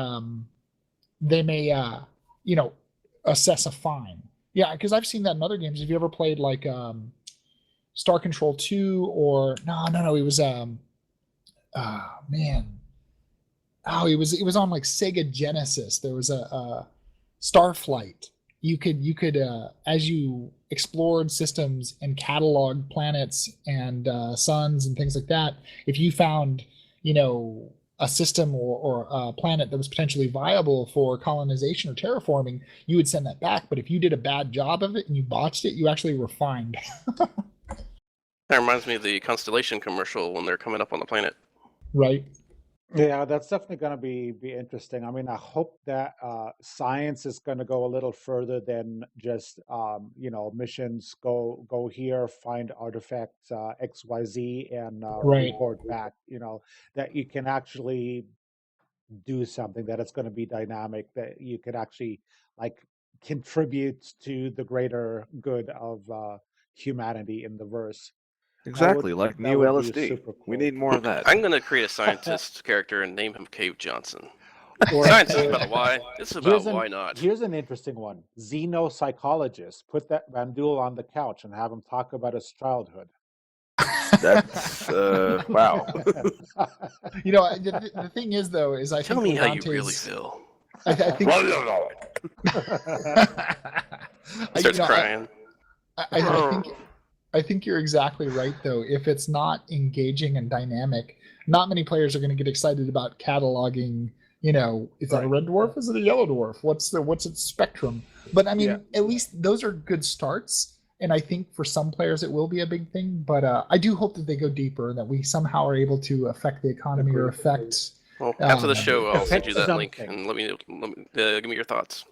assess a fine. Yeah, because I've seen that in other games. Have you ever played like Star Control 2 or no, it was man. Oh, it was on like Sega Genesis. There was a Starflight. You could as you explored systems and cataloged planets and suns and things like that, if you found, a system or a planet that was potentially viable for colonization or terraforming, you would send that back. But if you did a bad job of it and you botched it, you actually were fined. That reminds me of the Constellation commercial when they're coming up on the planet. Right. Yeah, that's definitely going to be interesting. I mean, I hope that science is going to go a little further than just missions. Go here, find artifact XYZ, and Right. report back. That you can actually do something. That it's going to be dynamic. That you could actually like contribute to the greater good of humanity in the verse. Exactly, like That new would be LSD. super We cool. need more of that. I'm gonna create a scientist character and name him Cave Johnson. Or, Science is or- about a why. This is Here's about an, why not. here's an interesting one. Xenopsychologist. Put that Vandul on the couch and have him talk about his childhood. That's wow. The thing is, though, is I Tell think me how you Logante's- really feel. I think Starts crying. I think you're exactly right, though. If it's not engaging and dynamic, not many players are going to get excited about cataloging. Is that a red dwarf? Is it a yellow dwarf? What's its spectrum? But I mean, at least those are good starts. And I think for some players it will be a big thing. But I do hope that they go deeper and that we somehow are able to affect the economy or affect. Well, after the show, I'll send you that affect link something. and let me give me your thoughts.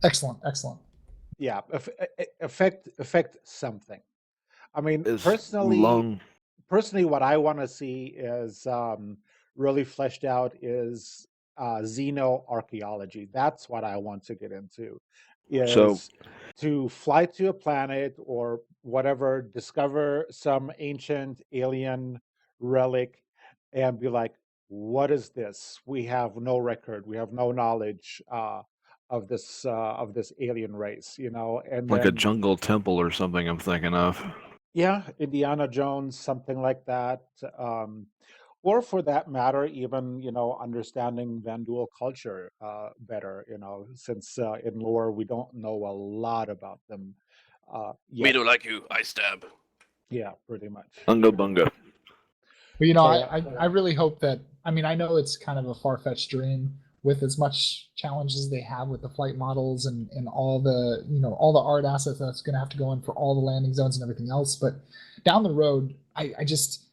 Excellent. Yeah, affect something. I mean, Is personally, what I want to see is really fleshed out is xenoarchaeology. That's what I want to get into. So- Is to fly to a planet or whatever, discover some ancient alien relic, and be like, "What is this? We have no record. We have no knowledge of this alien race." And like a then jungle temple or something I'm thinking of. yeah, Indiana Jones, something like that. Or for that matter, even, understanding Vandul culture better, since in lore we don't know a lot about them Me yet. don't like you. I stab. Yeah, pretty much. Unga bunga. But But, I really hope that. I mean, I know it's kind of a far-fetched dream with as much challenges they have with the flight models and all the all the art assets that's going to have to go in for all the landing zones and everything else. But down the road, I just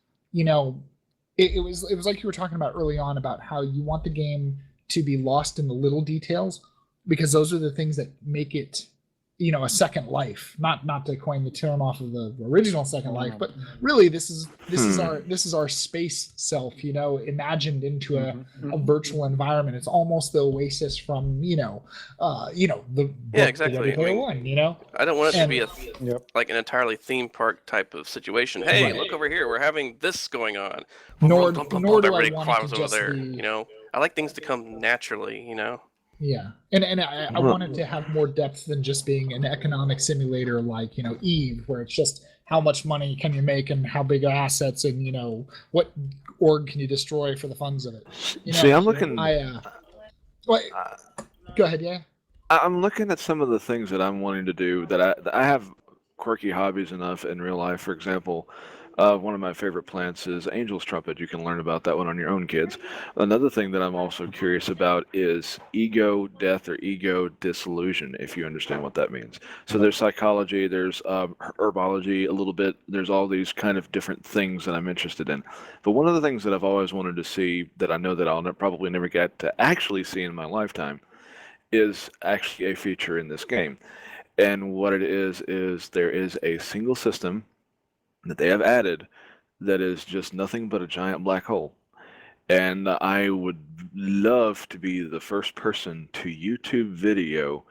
it was like you were talking about early on about how you want the game to be lost in the little details, because those are the things that make it a second life. Not to coin the term off of the original Second Life, but really this is our space self, imagined into a virtual environment. It's almost the Oasis from the Exactly. Ready Player One. I don't want it to And- be Yep. like an entirely theme park type of situation. Hey, Right. look over here. We're having this going on. Nor Bump, do everybody I want climbs it to over just there. be. I like things to come naturally. Yeah, and I want it to have more depth than just being an economic simulator like Eve, where it's just how much money can you make and how big are assets and what org can you destroy for the funds of it. See, I'm looking. Go ahead, yeah. I'm looking at some of the things that I'm wanting to do that I have quirky hobbies enough in real life. For example, one of my favorite plants is Angel's Trumpet. You can learn about that one on your own, kids. Another thing that I'm also curious about is ego death or ego disillusion, if you understand what that means. So there's psychology, there's herbology a little bit. There's all these kind of different things that I'm interested in. But one of the things that I've always wanted to see that I know that I'll probably never get to actually see in my lifetime is actually a feature in this game. And what it is there is a single system that they have added that is just nothing but a giant black hole. And I would love to be the first person to YouTube video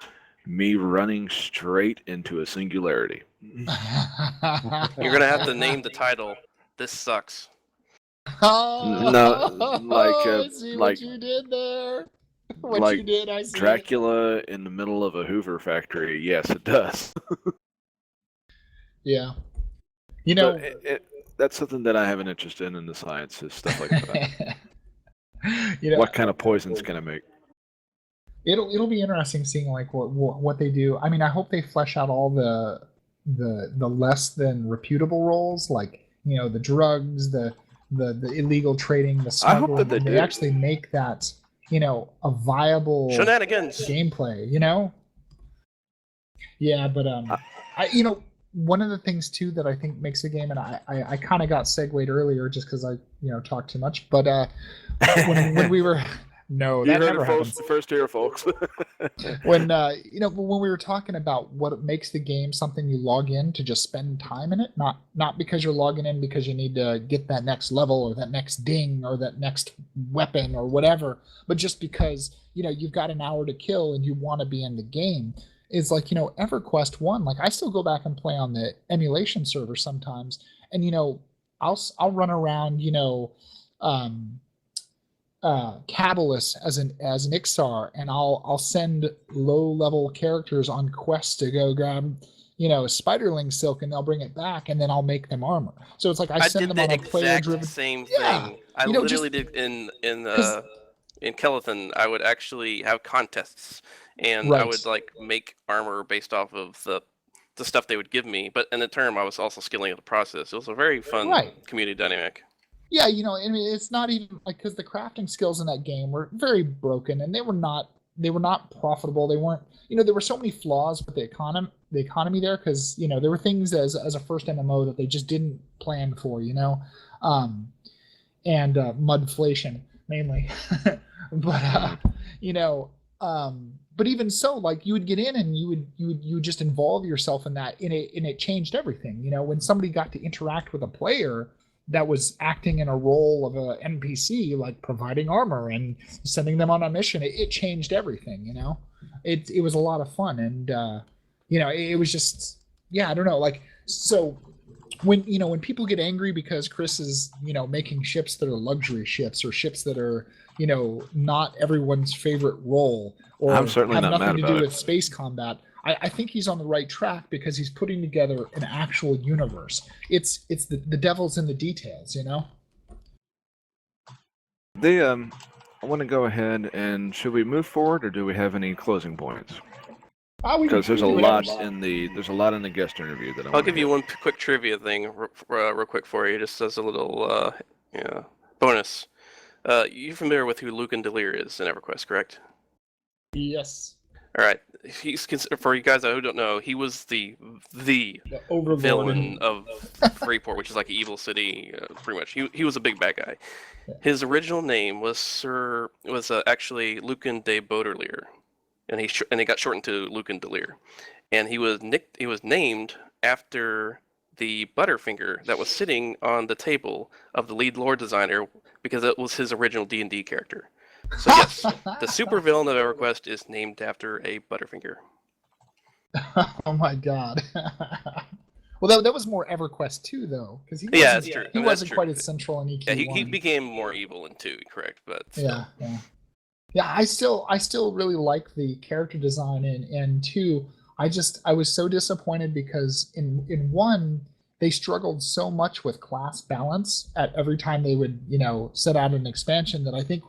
me running straight into a singularity. You're gonna have to name the title. This sucks. No, like, I see like- what you did there. What like you did, I see. it. Dracula in the middle of a Hoover factory. Yes, it does. Yeah. You know, that's something that I have an interest in the science is stuff like that. you know, What kind of poisons can it make? it'll be interesting seeing like what they do. I mean, I hope they flesh out all the less than reputable roles, like the drugs, the illegal trading, the I hope smuggling. that they They do. actually make that a viable Shenanigans. gameplay. Yeah, but one of the things too that I think makes a game, and I kind of got segued earlier just because I talked too much, but when we were no, You that heard never it, folks. happens. The first here, folks. When when we were talking about what makes the game something you log in to just spend time in it, not because you're logging in because you need to get that next level or that next ding or that next weapon or whatever, but just because you've got an hour to kill and you want to be in the game. Is like EverQuest 1. Like I still go back and play on the emulation server sometimes, and I'll run around Cabalus as an Ixar, and I'll send low level characters on quests to go grab spiderling silk, and they'll bring it back, and then I'll make them armor. So it's like I send them on a player driven. Same Yeah, thing. I literally did in Kellethan. I would actually have contests, and I would like make armor based off of the stuff they would give me. But in the term, I was also skilling the process. It was a very fun community dynamic. Yeah, I mean, it's not even like because the crafting skills in that game were very broken, and they were not profitable. They weren't, there were so many flaws with the economy there because there were things as a first MMO that they just didn't plan for, and mudflation mainly, but but even so, like you would get in and you would just involve yourself in that, and it changed everything. When somebody got to interact with a player that was acting in a role of a NPC, like providing armor and sending them on a mission, it changed everything. It was a lot of fun, and it was just I don't know, like so. When people get angry because Chris is making ships that are luxury ships or ships that are not everyone's favorite role or I'm certainly have not nothing mad to about do it. with space combat, I think he's on the right track because he's putting together an actual universe. It's the devil's in the details, They I want to go ahead and should we move forward or do we have any closing points? Because there's a lot in the guest interview that I'll give you one quick trivia thing real quick for you, just as a little bonus. You're familiar with who Lucan Delir is in EverQuest, correct? Yes. All right. He's considered, for you guys who don't know, he was the villain of Freeport, which is like an evil city, pretty much. He was a big bad guy. His original name was actually Lucan de Baudelaire, and he got shortened to Lucan Delir, and he was named after the Butterfinger that was sitting on the table of the lead lore designer because it was his original D&D character. So yes, the supervillain of EverQuest is named after a Butterfinger. Oh my god. Well, that was more EverQuest 2 though, because he wasn't quite as central in EQ1. Yeah, he became more evil in 2, correct? But still. Yeah. I still really like the character design in 2. I was so disappointed because in 1 they struggled so much with class balance at every time they would set out an expansion that I think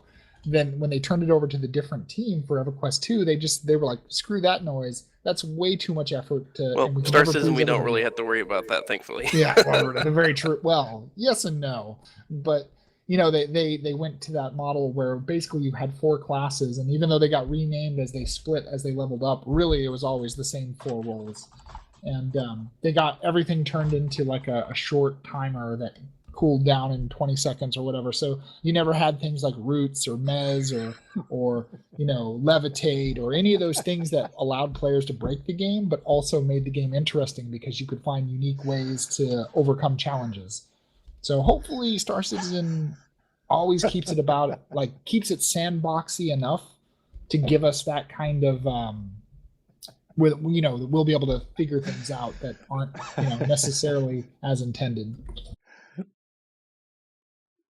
then when they turned it over to the different team for EverQuest 2, they were like, screw that noise. That's way too much effort to. Well, StarCitizen, we don't really have to worry about that, thankfully. Yeah, well, very true. Well, yes and no, but they went to that model where basically you had 4 classes, and even though they got renamed as they split as they leveled up, really it was always the same 4 roles, and they got everything turned into like a short timer that cooled down in 20 seconds or whatever. So you never had things like roots or mez or levitate or any of those things that allowed players to break the game, but also made the game interesting because you could find unique ways to overcome challenges. So hopefully Star Citizen always keeps it keeps it sandboxy enough to give us that kind of we'll be able to figure things out that aren't necessarily as intended.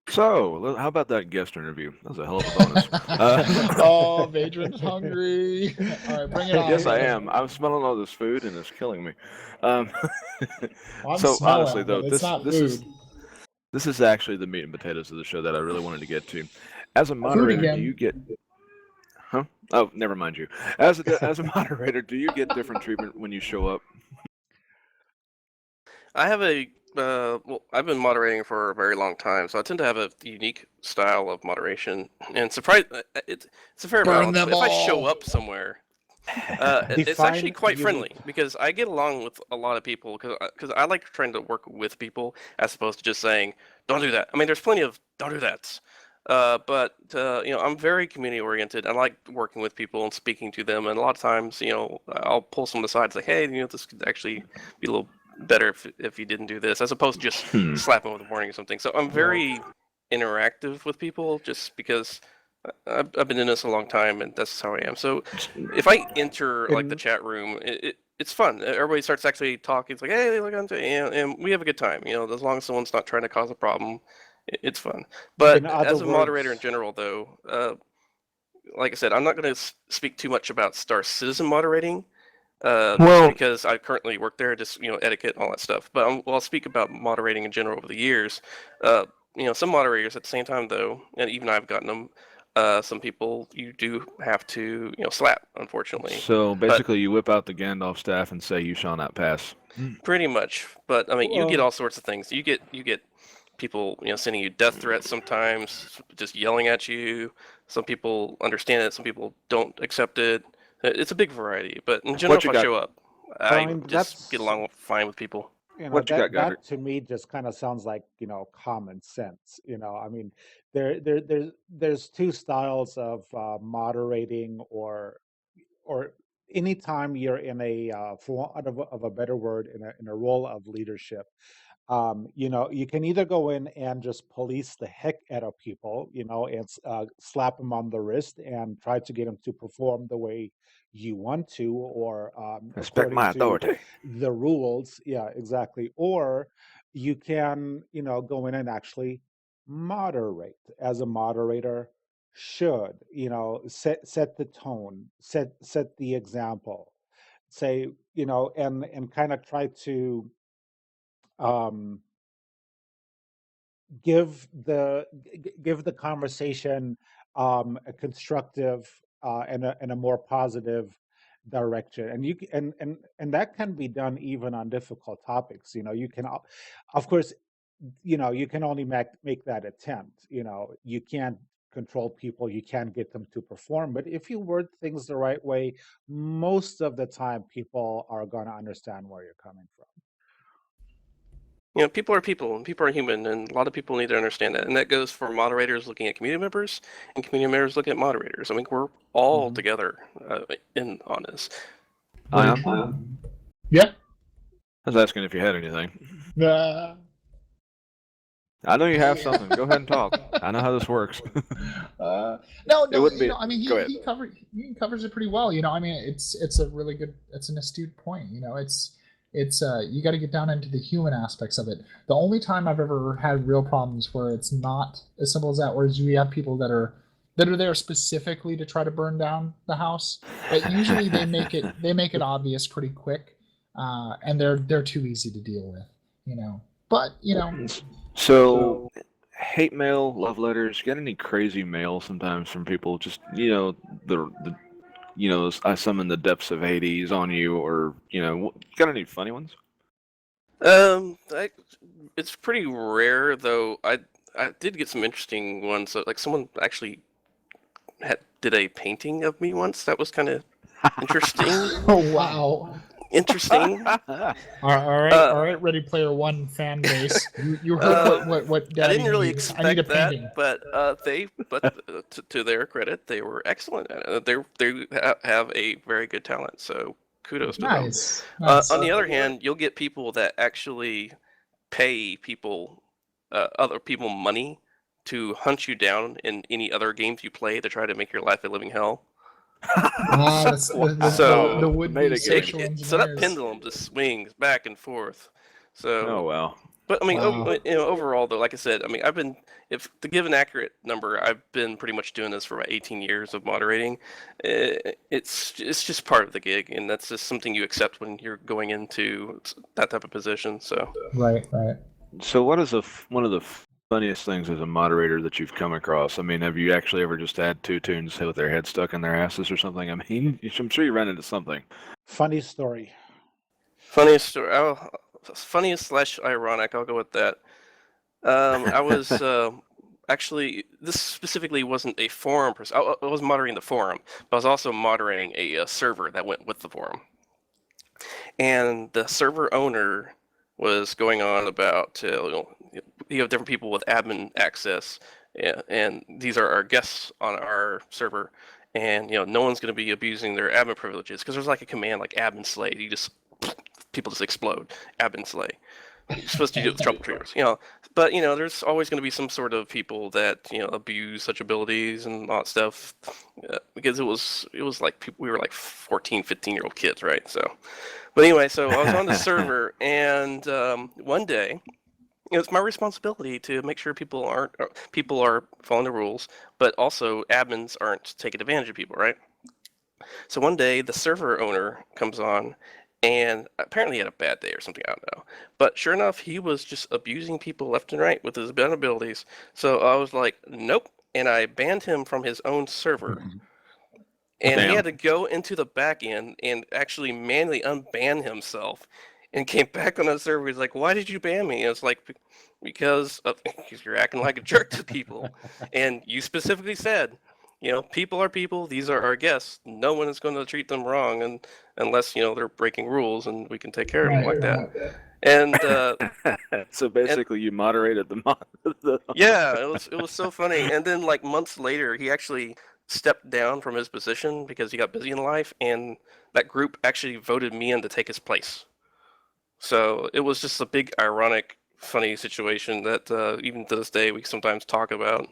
So, how about that guest interview? That was a hell of a bonus. Oh, Vadron's hungry. All right, bring it on. Yes, I am. I'm smelling all this food, and it's killing me. Um, Well, I'm so smelling, honestly, though, but it's not this food. is actually the meat and potatoes of the show that I really wanted to get to. As a Food moderator, again. do you get? Huh? Oh, never mind you. As a moderator, do you get different treatment when you show up? I have well, I've been moderating for a very long time, so I tend to have a unique style of moderation. And it's a fair Burn balance. them But if I show all. up somewhere, it's actually Define quite unique. friendly because I get along with a lot of people because I like trying to work with people as opposed to just saying, "Don't do that." I mean, there's plenty of "don't do that." But I'm very community oriented. I like working with people and speaking to them. And a lot of times, I'll pull some aside and say, "Hey, this could actually be a little better if you didn't do this," as opposed to just slapping with a warning or something. So I'm very interactive with people just because I've been in this a long time and that's how I am. So if I enter like the chat room, it's fun. Everybody starts actually talking. It's like, "Hey, Logante," and we have a good time. As long as someone's not trying to cause a problem, it's fun. But In other as a moderator in words, general, though, like I said, I'm not going to speak too much about Star Citizen moderating. Just Well, because I currently work there, just etiquette and all that stuff. But I'll speak about moderating in general over the years. Some moderators at the same time though, and even I've gotten them. Some people you do have to slap, unfortunately. so But basically, you whip out the Gandalf staff and say, "You shall not pass." pretty much. But I mean, you get well, all sorts of things. You get people sending you death threats sometimes, just yelling at you. Some people understand it. Some people don't accept it. It's a big variety. But in general, What if you I got? show up, I I mean, just get along fine with people. What you got, Godric? that to me just kind of sounds like common sense. I mean, there's two styles of moderating, or anytime you're in a for want of a better word, in a role of leadership. You can either go in and just police the heck out of people, and slap them on the wrist and try to get them to perform the way you want to, or Respect according my to authority. the rules. Yeah, exactly. Or you can, go in and actually moderate, as a moderator should, set the tone, set the example, say, and kind of try to um give the conversation a constructive and a more positive direction. And and that can be done even on difficult topics. You can of course, you can only make that attempt. You can't control people, you can't get them to perform, but if you word things the right way, most of the time people are going to understand where you're coming from. People are people, and people are human, and a lot of people need to understand that. And that goes for moderators looking at community members, and community members looking at moderators. I mean, we're all Mhm. together on this. I Very am. true. Yeah. I was asking if you had anything. Uh, I know you have something. Go ahead and talk. I know how this works. no, It wouldn't be. I mean, Go ahead. he covers it pretty well. I mean, it's a really good, it's an astute point. It's you got to get down into the human aspects of it. The only time I've ever had real problems where it's not as simple as that, whereas you have people that are there specifically to try to burn down the house, but usually they make it obvious pretty quick, and they're too easy to deal with. But So, hate mail, love letters. Get any crazy mail sometimes from people? Just I summon the depths of Hades on you, or got any funny ones? It's pretty rare though. I did get some interesting ones. So, like someone actually did a painting of me once. That was kind of interesting. oh wow. Interesting. All right, Ready Player One fan base. You heard what Daddy I didn't really needs. I need a expect that, painting. but to their credit, they were excellent at it. They have a very good talent. So kudos to them. Nice. On the other hand, you'll get people that actually pay other people money to hunt you down in any other games you play to try to make your life a living hell. That's So, the would-be made it good. social So that engineers. pendulum just swings back and forth. So, Oh well. but I mean, Wow. overall though, like I said, I mean, I've been if to give an accurate number, I've been pretty much doing this for about 18 years of moderating. It's just part of the gig, and that's just something you accept when you're going into that type of position. So Right. So what is one of the funniest things as a moderator that you've come across? I mean, have you actually ever just had two tunes with their heads stuck in their asses or something? I mean, I'm sure you run into something. Funny story. funniest story, funniest / ironic. I'll go with that. I was actually, this specifically wasn't a forum person. I was moderating the forum, but I was also moderating a server that went with the forum. And the server owner was going on about you have different people with admin access, and these are our guests on our server, and no one's going to be abusing their admin privileges because there's like a command like admin slay. People just explode. Admin slay. You're supposed to do it with troubleshooters, but there's always going to be some sort of people that abuse such abilities and all that stuff, because it was like we were like 14, 15-year-old kids, right? So, but anyway, so I was on the server, and one day, it's my responsibility to make sure people are following the rules, but also admins aren't taking advantage of people, right? So one day, the server owner comes on. And apparently he had a bad day or something, I don't know. But sure enough, he was just abusing people left and right with his bad abilities. So I was like, nope. And I banned him from his own server. And he had to go into the back end and actually manually unban himself and came back on the server. He's like, why did you ban me? And it's like, because you're acting like a jerk to people. And you specifically said, people are people. These are our guests. No one is going to treat them wrong, unless they're breaking rules, and we can take care of them like that. And so basically, you moderated the. Yeah, it was so funny. And then like months later, he actually stepped down from his position because he got busy in life, and that group actually voted me in to take his place. So it was just a big, ironic, funny situation that even to this day we sometimes talk about.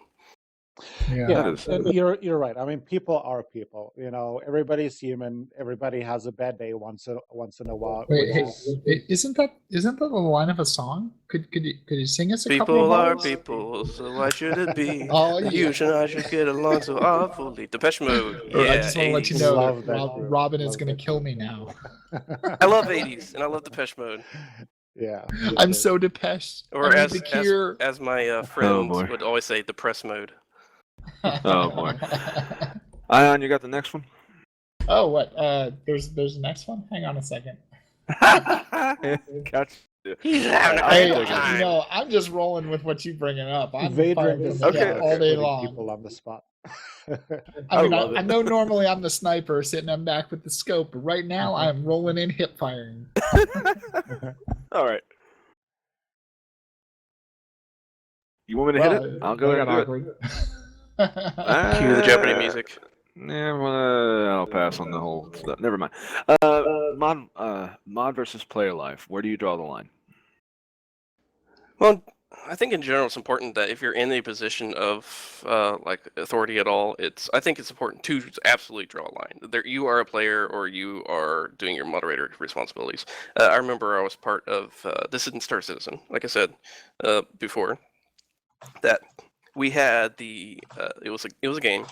Yeah, and you're right. I mean, people are people. Everybody's human. Everybody has a bad day once in a while. Wait, isn't that the line of a song? Could you sing us a couple of People are bars? people, so why should it be? Oh, You and I should get along so awfully. Depeche Mode. Yeah, I just want to let you 80s. know that Robin is going to kill me now. I love 80s, and I love Depeche Mode. Yeah. I'm so Depeche. Or as my friends would always say, Depress Mode. Oh boy. Ion, you got the next one? Oh, what? There's the next one? Hang on a second. Gotcha. He's having a great time. I'm just rolling with what you bringing up. I'm Vadran is all day long. People on the spot. I know normally I'm the sniper sitting in back with the scope, but right now I'm rolling in hip firing. All right. You want me to hit it? I'll go ahead and do it. Cue the Jeopardy music. Yeah, well, I'll pass on the whole stuff. Never mind. Mod versus player life. Where do you draw the line? Well, I think in general it's important that if you're in a position of like authority at all, I think it's important to absolutely draw a line. You are a player or you are doing your moderator responsibilities. I remember I was part of this isn't StarCitizen, like I said before, that we had it was a game,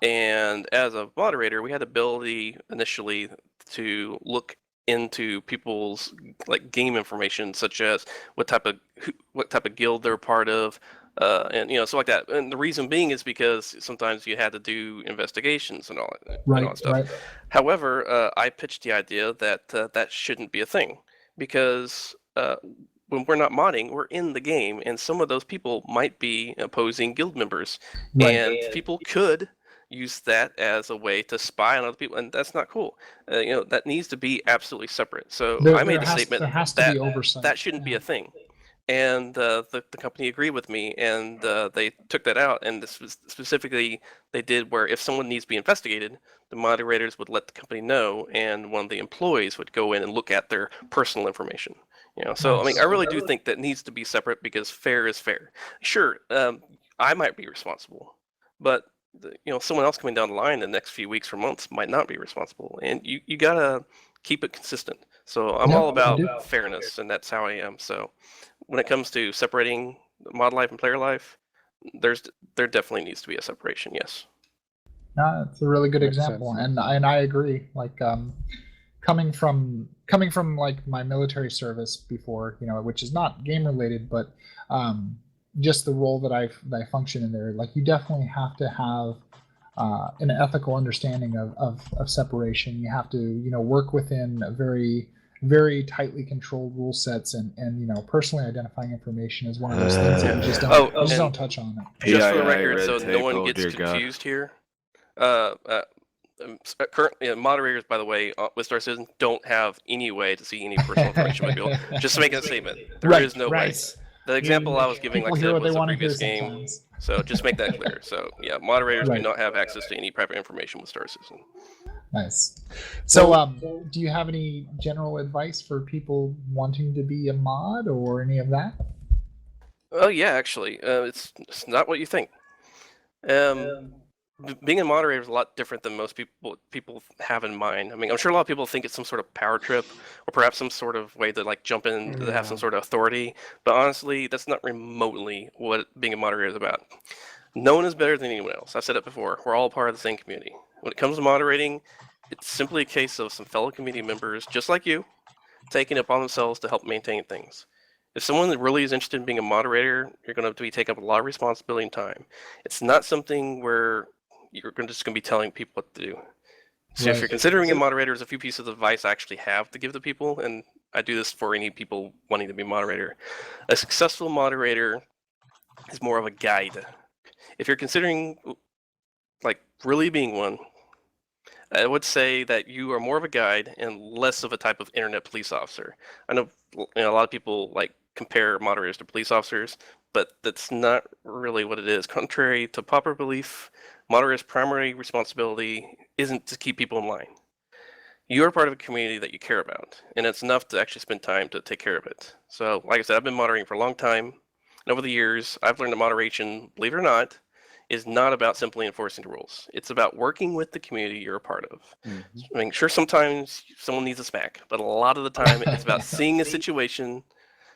and as a moderator, we had the ability initially to look into people's like game information, such as what type of guild they're part of, and so like that. And the reason being is because sometimes you had to do investigations and all that stuff. Right. However, I pitched the idea that that shouldn't be a thing, because when we're not modding, we're in the game, and some of those people might be opposing guild members, and people could use that as a way to spy on other people, and that's not cool. That needs to be absolutely separate. So I made the statement that shouldn't be a thing, and the company agreed with me, and they took that out. And this was specifically they did where if someone needs to be investigated, the moderators would let the company know, and one of the employees would go in and look at their personal information. So I mean, I really do think that needs to be separate, because fair is fair. Sure, I might be responsible, but someone else coming down the line in the next few weeks or months might not be responsible, and you gotta keep it consistent. So I'm all about fairness, and that's how I am. So when it comes to separating mod life and player life, there definitely needs to be a separation. Yes. No, it's a really good Makes example, sense. and I agree. Like coming from like my military service before, which is not game related, but just the role that I function in there. Like you definitely have to have an ethical understanding of separation. You have to work within a very tightly controlled rule sets, and personally identifying information is one of those things that you just don't touch on it. Just for the PII, record, red so no tape, one oh gets dear God. confused here. Currently, moderators, by the way, with Star Citizen, don't have any way to see any personal information about people. Just to make that statement, there is no way. The example I was giving, like I said, was the previous game. Sometimes. So just make that clear. So yeah, moderators do Right. not have access to any private information with Star Citizen. Nice. So, do you have any general advice for people wanting to be a mod or any of that? Oh yeah, actually, it's not what you think. Being a moderator is a lot different than most people have in mind. I mean, I'm sure a lot of people think it's some sort of power trip, or perhaps some sort of way to like jump in to have some sort of authority. But honestly, that's not remotely what being a moderator is about. No one is better than anyone else. I've said it before. We're all part of the same community. When it comes to moderating, it's simply a case of some fellow community members, just like you, taking it upon themselves to help maintain things. If someone that really is interested in being a moderator, you're going to have to be taking up a lot of responsibility and time. It's not something where you're just going to be telling people what to do. So if you're considering a moderator, there's a few pieces of advice I actually have to give to people, and I do this for any people wanting to be a moderator. A successful moderator is more of a guide. If you're considering like really being one, I would say that you are more of a guide and less of a type of internet police officer. I know, a lot of people like compare moderators to police officers, but that's not really what it is. Contrary to popular belief, moderators' primary responsibility isn't to keep people in line. You are part of a community that you care about, and it's enough to actually spend time to take care of it. So, like I said, I've been moderating for a long time, and over the years, I've learned that moderation, believe it or not, is not about simply enforcing the rules. It's about working with the community you're a part of. I mean, sure, sometimes someone needs a smack, but a lot of the time it's about seeing a situation,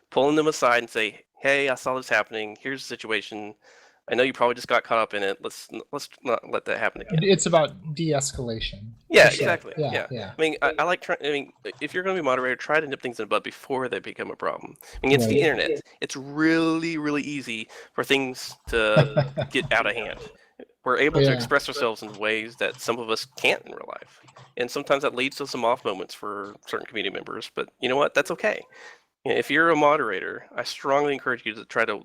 pulling them aside and say, hey, I saw this happening. Here's the situation. I know you probably just got caught up in it. Let's not let that happen again. It's about de-escalation. Yeah, For sure. exactly. Yeah. I mean, I like trying. I mean, if you're going to be a moderator, try to nip things in the bud before they become a problem. I mean, it's the internet. It's really, really easy for things to get out of hand. We're able to express ourselves in ways that some of us can't in real life, and sometimes that leads to some off moments for certain community members. But you know what? That's okay. If you're a moderator, I strongly encourage you to try to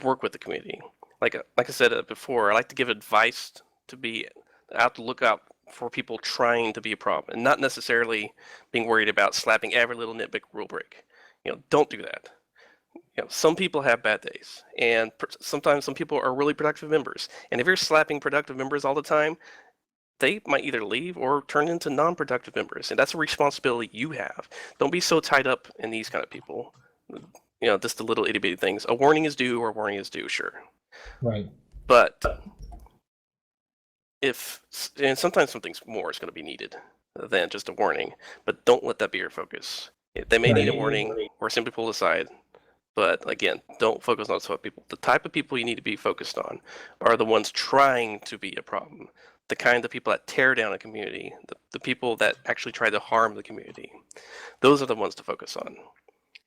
work with the community. Like I said before, I like to give advice to be out to look out for people trying to be a problem, and not necessarily being worried about slapping every little nitpick rule break. Don't do that. Some people have bad days, and sometimes some people are really productive members. And if you're slapping productive members all the time, they might either leave or turn into non-productive members, and that's a responsibility you have. Don't be so tied up in these kind of people. Just the little itty-bitty things. A warning is due, or a warning is due, sure. Right. But and sometimes something more is going to be needed than just a warning, but don't let that be your focus. They may need a warning or simply pull aside, but again, don't focus on those people. The type of people you need to be focused on are the ones trying to be a problem, the kind of people that tear down a community, the people that actually try to harm the community. Those are the ones to focus on.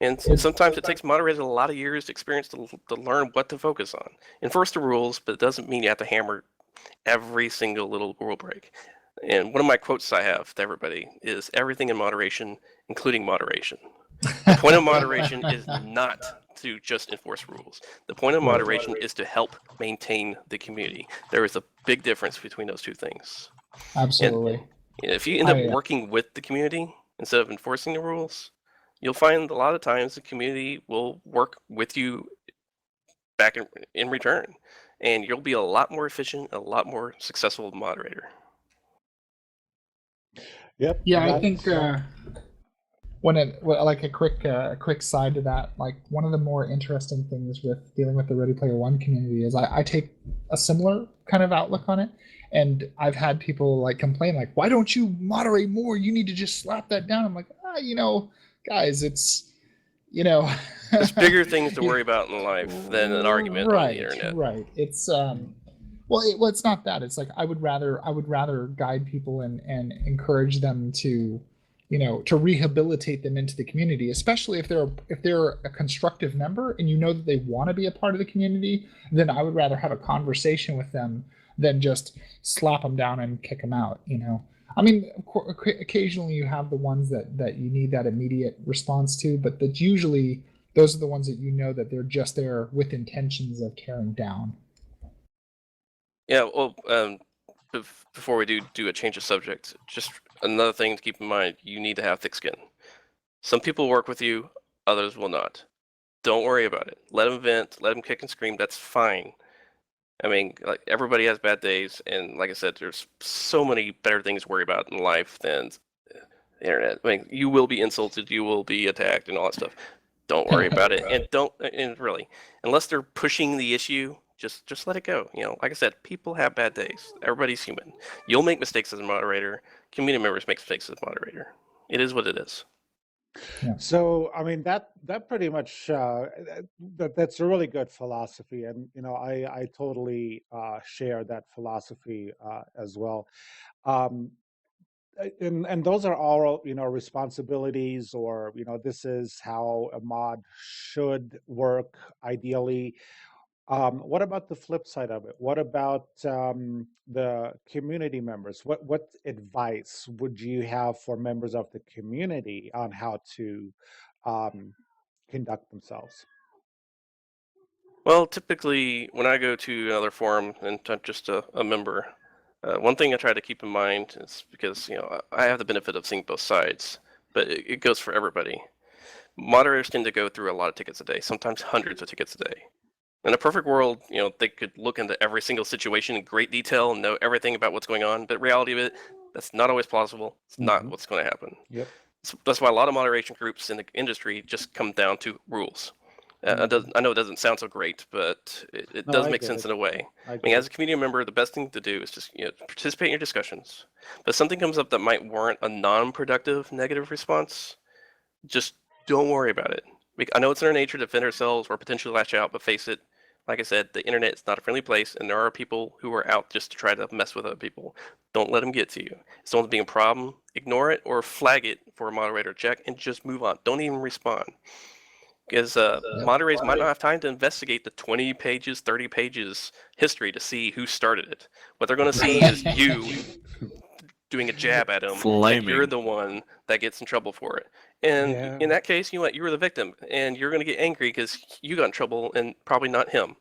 And sometimes it takes moderators a lot of years of experience to learn what to focus on. Enforce the rules, but it doesn't mean you have to hammer every single little rule break. And one of my quotes I have to everybody is everything in moderation, including moderation. The point of moderation is not to just enforce rules. The point of moderation is to help maintain the community. There is a big difference between those two things. Absolutely. And if you end up working with the community instead of enforcing the rules, you'll find a lot of times the community will work with you back in return, and you'll be a lot more efficient, a lot more successful moderator. Yep. Yeah, I think like a quick side to that, like one of the more interesting things with dealing with the Ready Player One community is I take a similar kind of outlook on it, and I've had people like complain like, why don't you moderate more? You need to just slap that down. I'm like, guys, it's you know, There's bigger things to worry about in life than an argument on the internet. Right. It's well, it's not that. It's like I would rather guide people and encourage them to, to rehabilitate them into the community, especially if they're a constructive member and you know that they want to be a part of the community. Then I would rather have a conversation with them than just slap them down and kick them out. I mean, occasionally you have the ones that you need that immediate response to, but that's usually those are the ones that that they're just there with intentions of tearing down. Yeah, well, before we do a change of subject, just another thing to keep in mind: you need to have thick skin. Some people work with you, others will not. Don't worry about it. Let them vent. Let them kick and scream. That's fine. I mean, like, everybody has bad days, and like I said, there's so many better things to worry about in life than the internet. I mean, you will be insulted, you will be attacked, and all that stuff. Don't worry about it, and really, unless they're pushing the issue, just let it go. Like I said, people have bad days. Everybody's human. You'll make mistakes as a moderator. Community members make mistakes as a moderator. It is what it is. Yeah. So, I mean, that pretty much that's a really good philosophy, and I totally share that philosophy as well. Um, and those are all responsibilities, or this is how a mod should work ideally. What about the flip side of it? What about the community members? What advice would you have for members of the community on how to um, conduct themselves? Well, typically, when I go to another forum and I'm just a member, one thing I try to keep in mind is, because I have the benefit of seeing both sides, but it goes for everybody. Moderators tend to go through a lot of tickets a day, sometimes hundreds of tickets a day. In a perfect world, they could look into every single situation in great detail and know everything about what's going on, but reality of it, that's not always plausible. It's not what's going to happen. Yep. So that's why a lot of moderation groups in the industry just come down to rules. I know it doesn't sound so great, but it No, does I make get sense it. in a way. I I mean, get as a community member, the best thing to do is just participate in your discussions. But if something comes up that might warrant a non-productive negative response, just don't worry about it. I know it's in our nature to defend ourselves or potentially lash out, but face it, like I said, the internet is not a friendly place, and there are people who are out just to try to mess with other people. Don't let them get to you. If someone's being a problem, ignore it or flag it for a moderator check and just move on. Don't even respond. Because moderators might not have time to investigate the 20 pages, 30 pages history to see who started it. What they're going to see is you doing a jab at them, and you're Flaming. the one that gets in trouble for it. And Yeah. in that case, you were the victim, and you're going to get angry because you got in trouble and probably not him.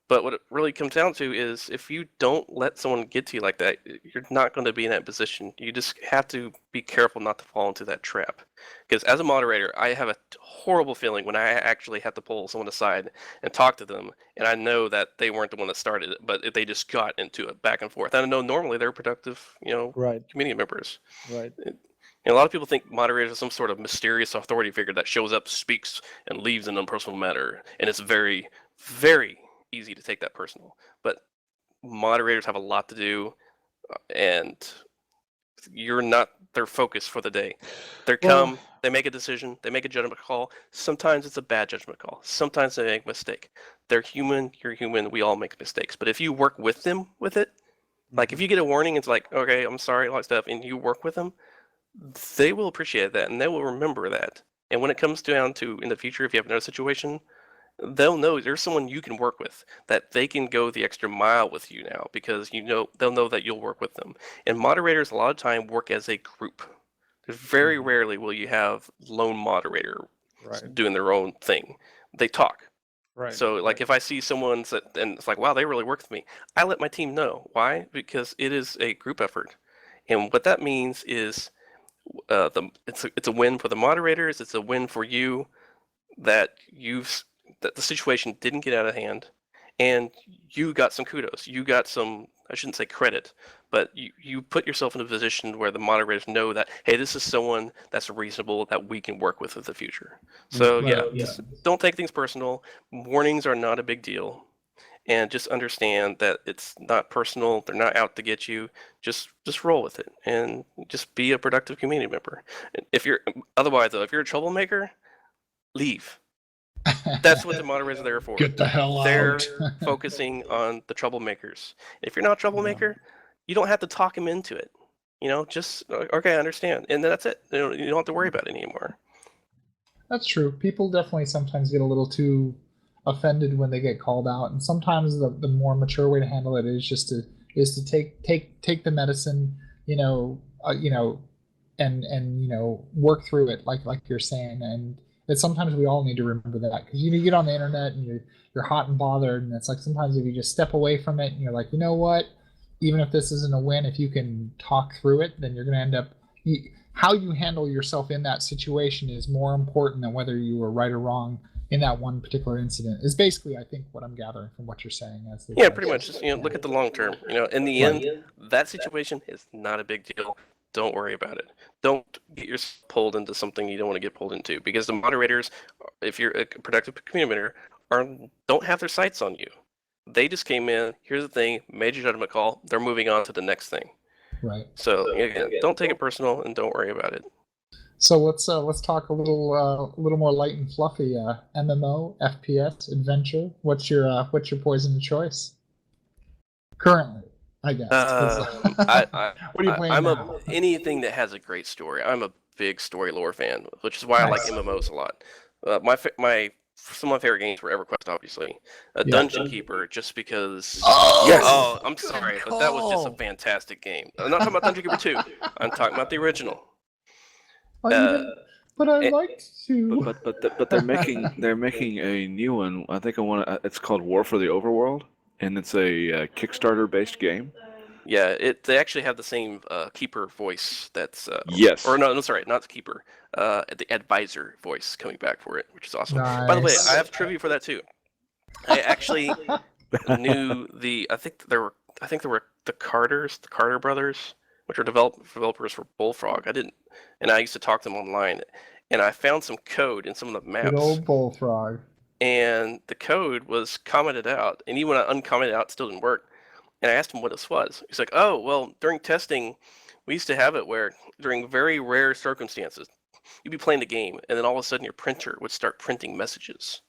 But what it really comes down to is, if you don't let someone get to you like that, you're not going to be in that position. You just have to be careful not to fall into that trap. Because as a moderator, I have a horrible feeling when I actually have to pull someone aside and talk to them, and I know that they weren't the one that started it, but they just got into it back and forth. And I know normally they're productive, Right. community members. Right. A lot of people think moderators are some sort of mysterious authority figure that shows up, speaks, and leaves in an unpersonal manner, and it's very, very easy to take that personal. But moderators have a lot to do, and you're not their focus for the day. They come, they make a decision, they make a judgment call. Sometimes it's a bad judgment call. Sometimes they make a mistake. They're human, you're human, we all make mistakes. But if you work with them with it, like if you get a warning, it's like, okay, I'm sorry, all that stuff, and you work with them, they will appreciate that and they will remember that. And when it comes down to in the future, if you have another situation, they'll know there's someone you can work with, that they can go the extra mile with you now, because they'll know that you'll work with them. And moderators a lot of time work as a group. There's very rarely will you have lone moderator doing their own thing. They talk. Right. So like if I see someone and it's like, wow, they really worked with me, I let my team know. Why? Because it is a group effort. And what that means is it's a win for the moderators, it's a win for you, that that the situation didn't get out of hand, and you got some kudos. You got some, I shouldn't say credit, but you put yourself in a position where the moderators know that, hey, this is someone that's reasonable that we can work with in the future. So just don't take things personal. Warnings are not a big deal. And just understand that it's not personal. They're not out to get you. Just roll with it and just be a productive community member. If you're otherwise, though, if you're a troublemaker, leave. That's what the moderators are there for. Get the hell They're out. focusing on the troublemakers. If you're not a troublemaker, you don't have to talk them into it. Just okay, I understand, and that's it. You don't have to worry about it anymore. That's true. People definitely sometimes get a little too offended when they get called out, and sometimes the more mature way to handle it is just to take the medicine, and work through it like you're saying. And that sometimes we all need to remember that, because you get on the internet and you're hot and bothered, and it's like sometimes if you just step away from it and you're like, you know what, even if this isn't a win, if you can talk through it, then you're going to end up. How you handle yourself in that situation is more important than whether you were right or wrong in that one particular incident. Is basically, I think, what I'm gathering from what you're saying. Yeah, pretty much. Just look at the long term. In the end, that situation is not a big deal. Don't worry about it. Don't get yourself pulled into something you don't want to get pulled into, because the moderators, if you're a productive community manager, don't have their sights on you. They just came in. Here's the thing. Made your judgment call. They're moving on to the next thing. Right. So again, don't take it personal and don't worry about it. So let's talk a little more light and fluffy. MMO, FPS, adventure. What's your poison of choice? Currently, I guess. What are you playing now? Anything that has a great story. I'm a big story lore fan, which is why I like MMOs a lot. Some of my favorite games were EverQuest, obviously. Dungeon Keeper, just because. Oh, I'm sorry, but that was just a fantastic game. I'm not talking about Dungeon Keeper 2. I'm talking about the original. But I liked to. But they're making a new one. I think it's called War for the Overworld, and it's a Kickstarter based game. Yeah, they actually have the same keeper voice. That's yes. Or no, I'm sorry, not the keeper. The advisor voice coming back for it, which is awesome. Nice. By the way, I have trivia for that too. I actually knew I think there were the Carter brothers, which are developers for Bullfrog. And I used to talk to them online, and I found some code in some of the maps. Good old Bullfrog. And the code was commented out, and even when I uncommented out, it still didn't work. And I asked him what this was. He's like, oh, well, during testing, we used to have it where during very rare circumstances, you'd be playing the game, and then all of a sudden your printer would start printing messages.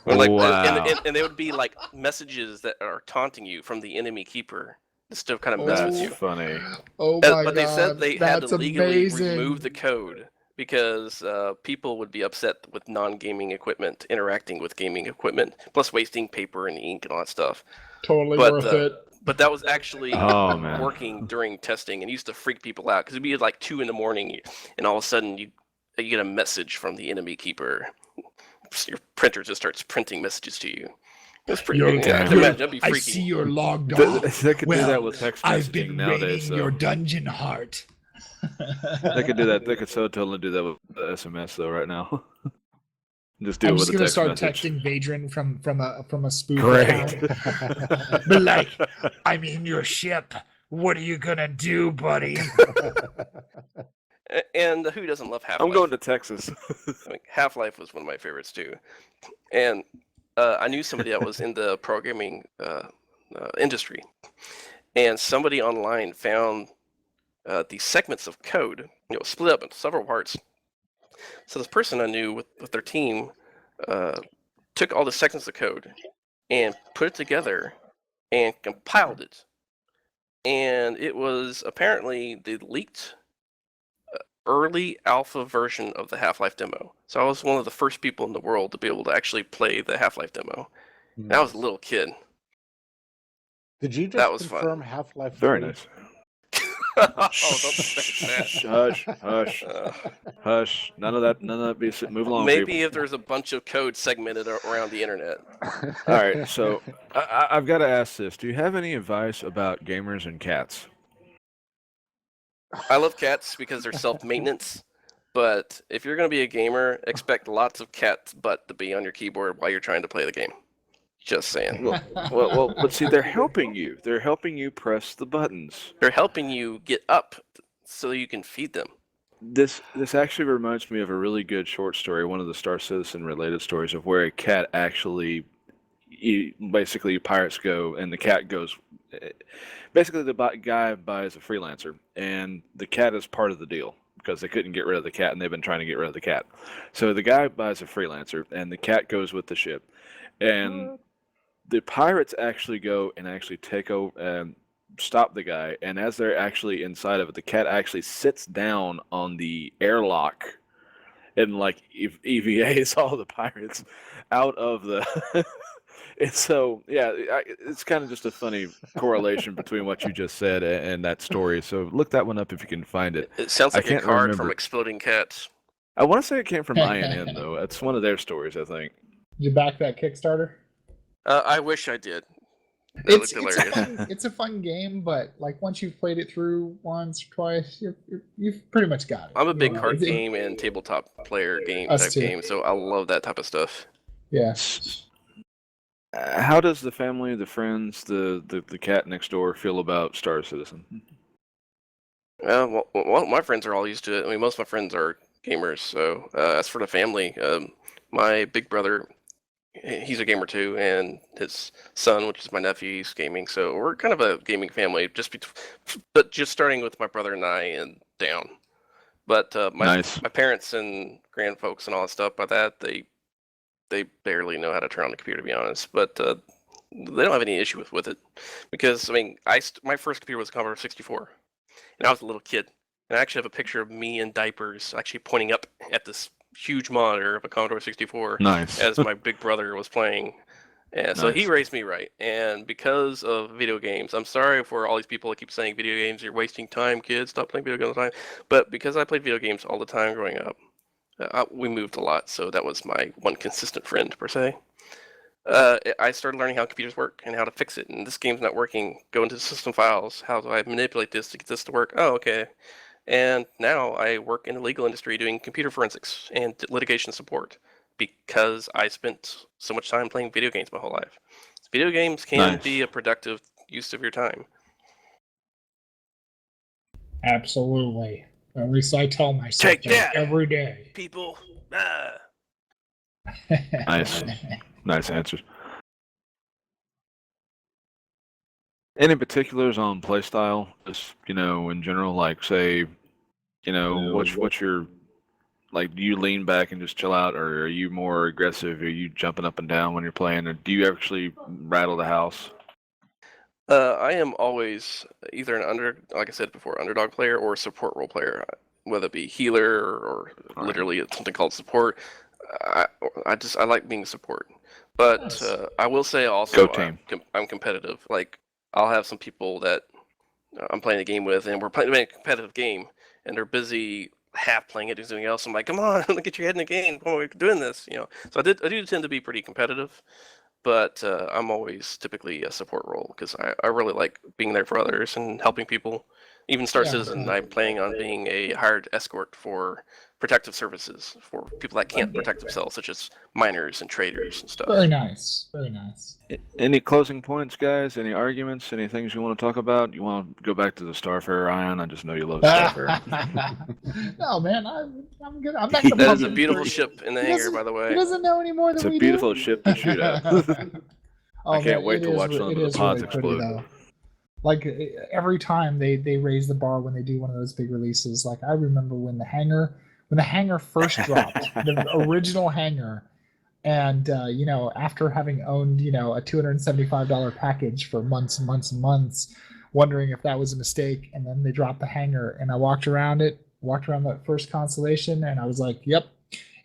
Wow. And they would be like messages that are taunting you from the enemy keeper. Just to kind of mess with you. That's funny. Oh my God. But they said they had to legally amazing. remove the code because people would be upset with non-gaming equipment interacting with gaming equipment, plus wasting paper and ink and all that stuff. Totally worth it. But that was actually man. working during testing, and used to freak people out because it'd be like 2 a.m, and all of a sudden you get a message from the enemy keeper. Your printer just starts printing messages to you. It was pretty big. That'd be freaky. I see you're logged off. They could do that with text I've messaging been nowadays. raiding So. your dungeon heart. They could do that. They could so totally do that with the SMS though right now. Just do I'm it just with a gonna text start message. texting Vadrin from a spoof Great. account. But like, I'm in your ship. What are you gonna do, buddy? And who doesn't love Half-Life? I'm going to Texas. Half-Life was one of my favorites too. And I knew somebody that was in the programming industry. And somebody online found these segments of code, split up into several parts. So this person I knew with their team took all the segments of code and put it together and compiled it. And it was apparently the leaked early alpha version of the Half-Life demo. So I was one of the first people in the world to be able to actually play the Half-Life demo. And I was a little kid. Did you just That was confirm fun. Half-Life 3? Very nice. Oh, don't say that. Hush. Hush. None of that. Move along. Maybe people. if there's a bunch of code segmented around the internet. All right. So I've got to ask this: do you have any advice about gamers and cats? I love cats because they're self-maintenance. But if you're going to be a gamer, expect lots of cat's butt to be on your keyboard while you're trying to play the game. Just saying. Well, but see, they're helping you. They're helping you press the buttons. They're helping you get up so you can feed them. This actually reminds me of a really good short story, one of the Star Citizen related stories of where a cat actually, basically pirates go and the cat goes. Basically, the guy buys a freelancer and the cat is part of the deal. because they couldn't get rid of the cat, and they've been trying to get rid of the cat. So the guy buys a freelancer, and the cat goes with the ship, and the pirates actually go and actually take over and stop the guy. And as they're actually inside of it, the cat actually sits down on the airlock and like EVAs all the pirates out of the. And so, yeah, it's kind of just a funny correlation between what you just said and that story. So look that one up if you can find it. It sounds I like a can't card remember. from Exploding Cats. I want to say it came from INN, though. That's one of their stories, I think. Did you back that Kickstarter? I wish I did. That looked hilarious. It's a fun game, but like once you've played it through once or twice, you've pretty much got it. I'm a big card game and tabletop player type game, so I love that type of stuff. Yeah. How does the family, the friends, the cat next door feel about Star Citizen? Well, my friends are all used to it. I mean, most of my friends are gamers. So as for the family, my big brother, he's a gamer too, and his son, which is my nephew, he's gaming. So we're kind of a gaming family, but just starting with my brother and I and down. But my parents and grandfolks and all that stuff, by that they barely know how to turn on the computer, to be honest. But they don't have any issue with it, because I mean, my first computer was a Commodore 64, and I was a little kid, and I actually have a picture of me in diapers, actually pointing up at this huge monitor of a Commodore 64, as my big brother was playing. And so he raised me right. And because of video games, I'm sorry for all these people that keep saying video games, you're wasting time, kids, stop playing video games all the time. But because I played video games all the time growing up, we moved a lot, so that was my one consistent friend, per se. I started learning how computers work and how to fix it. And this game's not working. Go into the system files. How do I manipulate this to get this to work? Oh, okay. And now I work in the legal industry doing computer forensics and litigation support, because I spent so much time playing video games my whole life. Video games can be a productive use of your time. Absolutely. At least I tell myself that every day. People. Nice answers. Any particulars on playstyle? Just, in general, like, say, what's your, like, do you lean back and just chill out, or are you more aggressive? Are you jumping up and down when you're playing, or do you actually rattle the house? I am always either like I said before, underdog player or support role player, whether it be healer or literally something called support. I like being support, but I will say also I'm competitive. Like, I'll have some people that I'm playing a game with, and we're playing a competitive game, and they're busy half playing it, doing something else. I'm like, come on, get your head in the game. Come on, we're doing this, So I do tend to be pretty competitive, but I'm always typically a support role, because I really like being there for others and helping people. Even Star Citizen, I'm planning on being a hired escort for protective services for people that can't protect themselves, such as miners and traders and stuff. Very nice. Very nice. Any closing points, guys? Any arguments? Any things you want to talk about? You want to go back to the Starfarer, Ion? I just know you love Starfarer. No, man, I'm good. I'm not gonna. That is a beautiful ship in the hangar, by the way. He doesn't know any more than we do. It's a beautiful ship to shoot at. I can't wait to watch some of the pods explode. Pretty, like, every time they raise the bar when they do one of those big releases. Like, I remember when the hangar first dropped, the original hangar, and after having owned a $275 package for months and months and months, wondering if that was a mistake, and then they dropped the hangar, and I walked around that first constellation, and I was like, yep,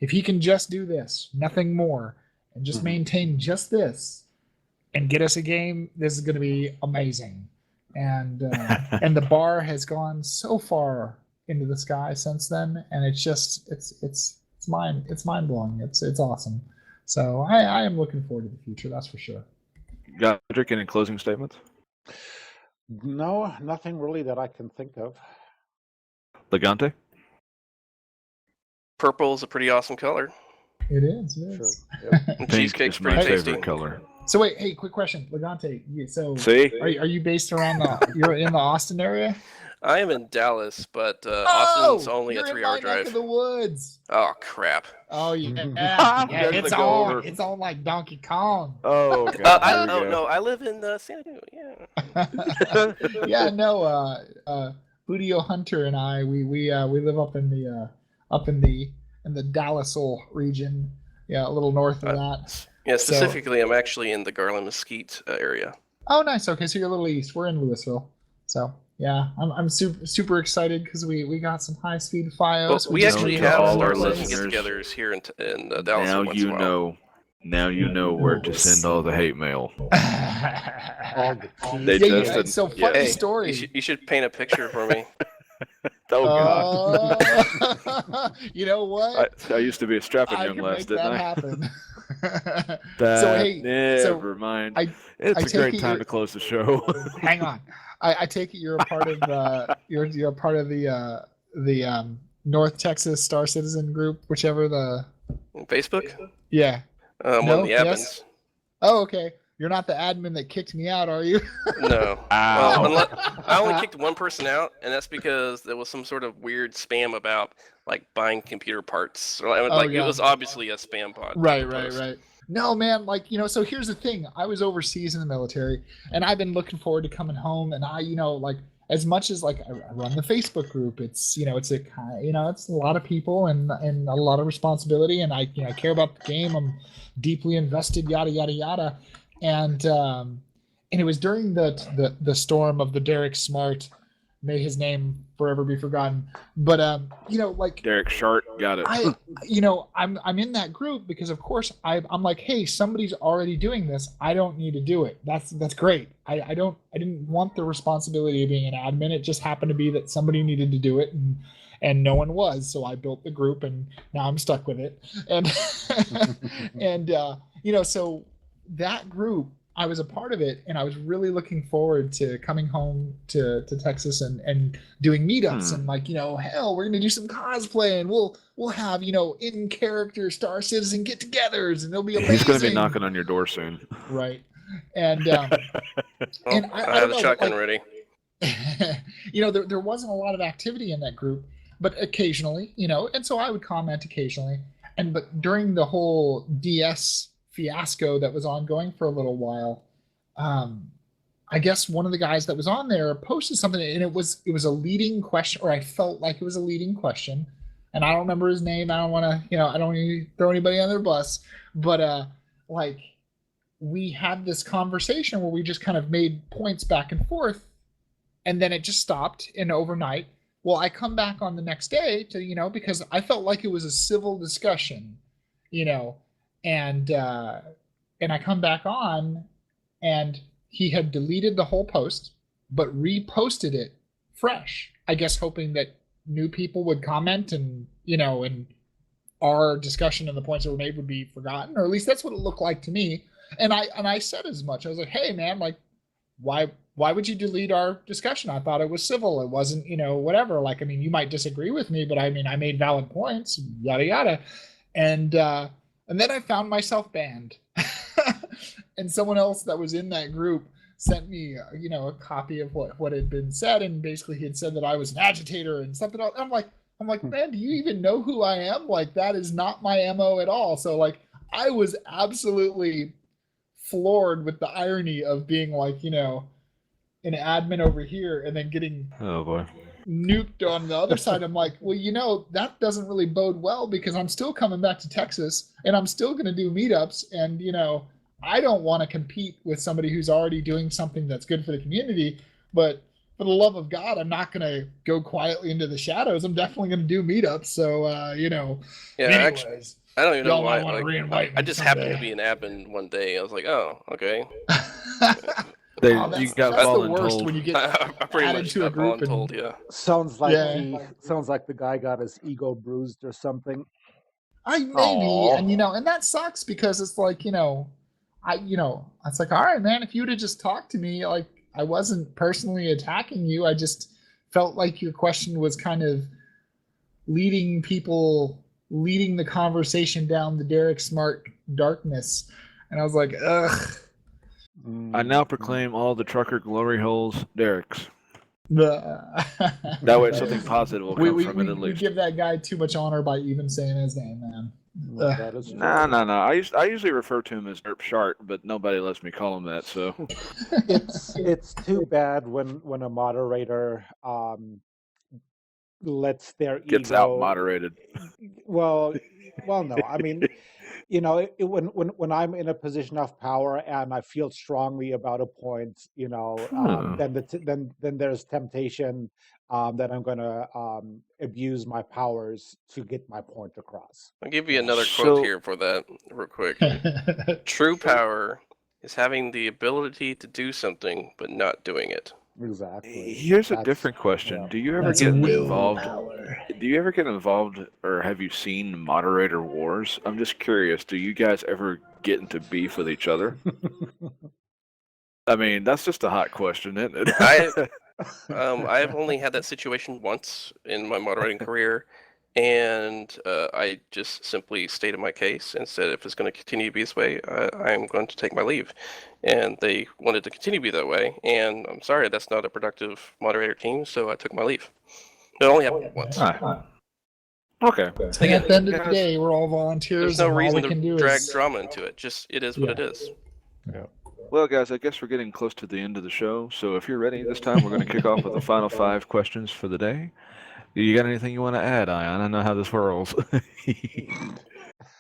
if he can just do this, nothing more, and just maintain just this, and get us a game, this is going to be amazing. And and the bar has gone so far into the sky since then, and it's mind blowing. It's awesome. So I am looking forward to the future. That's for sure. Godric, any closing statements? No, nothing really that I can think of. Logante? Purple is a pretty awesome color. It is. True. Yep. Cheesecake's my pretty favorite tasty. color. So wait, hey, quick question, Logante. So See? are you based around you're in the Austin area? I am in Dallas, but Austin's only a 3-hour in my drive. neck of the woods. Oh crap! Oh yeah, There's it's the on. goal. It's on like Donkey Kong. Oh, God. No, I live in San Diego. Yeah. Yeah, no. Budio Hunter and I, we live up in the Dallasville region, a little north of that. Yeah, specifically, I'm actually in the Garland Mesquite area. Oh, nice. Okay, so you're a little east. We're in Louisville, so yeah, I'm super excited because we got some high speed FiOS. Well, we actually have StarCitizen get-togethers here in Dallas. Now you know. Now you know where to send all the hate mail. So funny story. You should paint a picture for me. Oh God! You know what? I used to be a strapping young lass, didn't I? Happen. Never mind. It's a great time to close the show. Hang on. I take it you're a part of you're a part of the North Texas Star Citizen group, whichever the Facebook. Yeah. One of the admins. Yes? Oh, okay. You're not the admin that kicked me out, are you? No. Well, I only kicked one person out, and that's because there was some sort of weird spam about like buying computer parts. It was obviously a spam pod. Right. No, man. So here's the thing. I was overseas in the military, and I've been looking forward to coming home. And as much as I run the Facebook group, it's a lot of people and a lot of responsibility, and I care about the game. I'm deeply invested, yada yada yada. And it was during the storm of the Derek Smart, may his name forever be forgotten. But Derek Shart, got it. I'm in that group because of course I'm like, hey, somebody's already doing this. I don't need to do it. That's great. I didn't want the responsibility of being an admin. It just happened to be that somebody needed to do it, and no one was. So I built the group, and now I'm stuck with it. And so that group, I was a part of it, and I was really looking forward to coming home to Texas and doing meetups and hell, we're gonna do some cosplay, and we'll have in character Star Citizen get-togethers, and it'll be amazing. He's gonna be knocking on your door soon. Right. And and I have the shotgun ready. There wasn't a lot of activity in that group, but occasionally, and so I would comment occasionally. But during the whole DS fiasco that was ongoing for a little while, I guess one of the guys that was on there posted something, and it was a leading question, or I felt like it was a leading question, and I don't remember his name. I don't want to, I don't want to throw anybody on their bus, but we had this conversation where we just kind of made points back and forth, and then it just stopped. And overnight, well, I come back on the next day to, because I felt like it was a civil discussion, and I come back on, and he had deleted the whole post, but reposted it fresh, I guess hoping that new people would comment and our discussion and the points that were made would be forgotten, or at least that's what it looked like to me. And I said as much. I was like, hey man, why would you delete our discussion? I thought it was civil. It wasn't, whatever. You might disagree with me, but I made valid points, yada yada. And then I found myself banned. And someone else that was in that group sent me, a copy of what had been said, and basically he had said that I was an agitator and something else. I'm like, man, do you even know who I am? That is not my MO at all. So I was absolutely floored with the irony of being an admin over here and then getting nuked on the other side. I'm like, well, that doesn't really bode well, because I'm still coming back to Texas and I'm still going to do meetups, and I don't want to compete with somebody who's already doing something that's good for the community. But for the love of God, I'm not going to go quietly into the shadows. I'm definitely going to do meatups. So yeah, anyways, actually, I don't even know why. I just someday. happened to be an admin one day. I was like, oh, okay. You got that's the worst when you get I pretty added much to a got group. voluntold, yeah. Sounds like the guy got his ego bruised or something. Maybe, and that sucks, because it's like, it's like, all right, man, if you would have just talked to me, I wasn't personally attacking you. I just felt like your question was kind of leading the conversation down the Derek Smart darkness. And I was like, ugh. I now proclaim all the trucker glory holes Derek's. That way something positive will come from it at least. We give that guy too much honor by even saying his name, man. No. I usually refer to him as Derp Shart, but nobody lets me call him that. So it's too bad when a moderator lets their Gets out ego. moderated. Well, no. I mean, when I'm in a position of power and I feel strongly about a point, then there's temptation that I'm going to abuse my powers to get my point across. I'll give you another So- quote here for that, real quick. True power is having the ability to do something but not doing it. Exactly. Here's a That's- different question. yeah. Do you ever That's get involved? willpower. Do you ever get involved, or have you seen moderator wars? I'm just curious. Do you guys ever get into beef with each other? I mean, that's just a hot question, isn't it? I've only had that situation once in my moderating career, and I just simply stated my case and said if it's going to continue to be this way, I'm going to take my leave. And they wanted to continue to be that way, and I'm sorry, that's not a productive moderator team, so I took my leave. It only happened once. Ah. Okay. And at the end of the Guys- day, we're all volunteers. There's no and all reason we to can do drag is drama into it. Just it is what it is. Well, guys, I guess we're getting close to the end of the show. So if you're ready, this time we're going to kick off with the final 5 questions for the day. You got anything you want to add, Ion? I know how this whirls.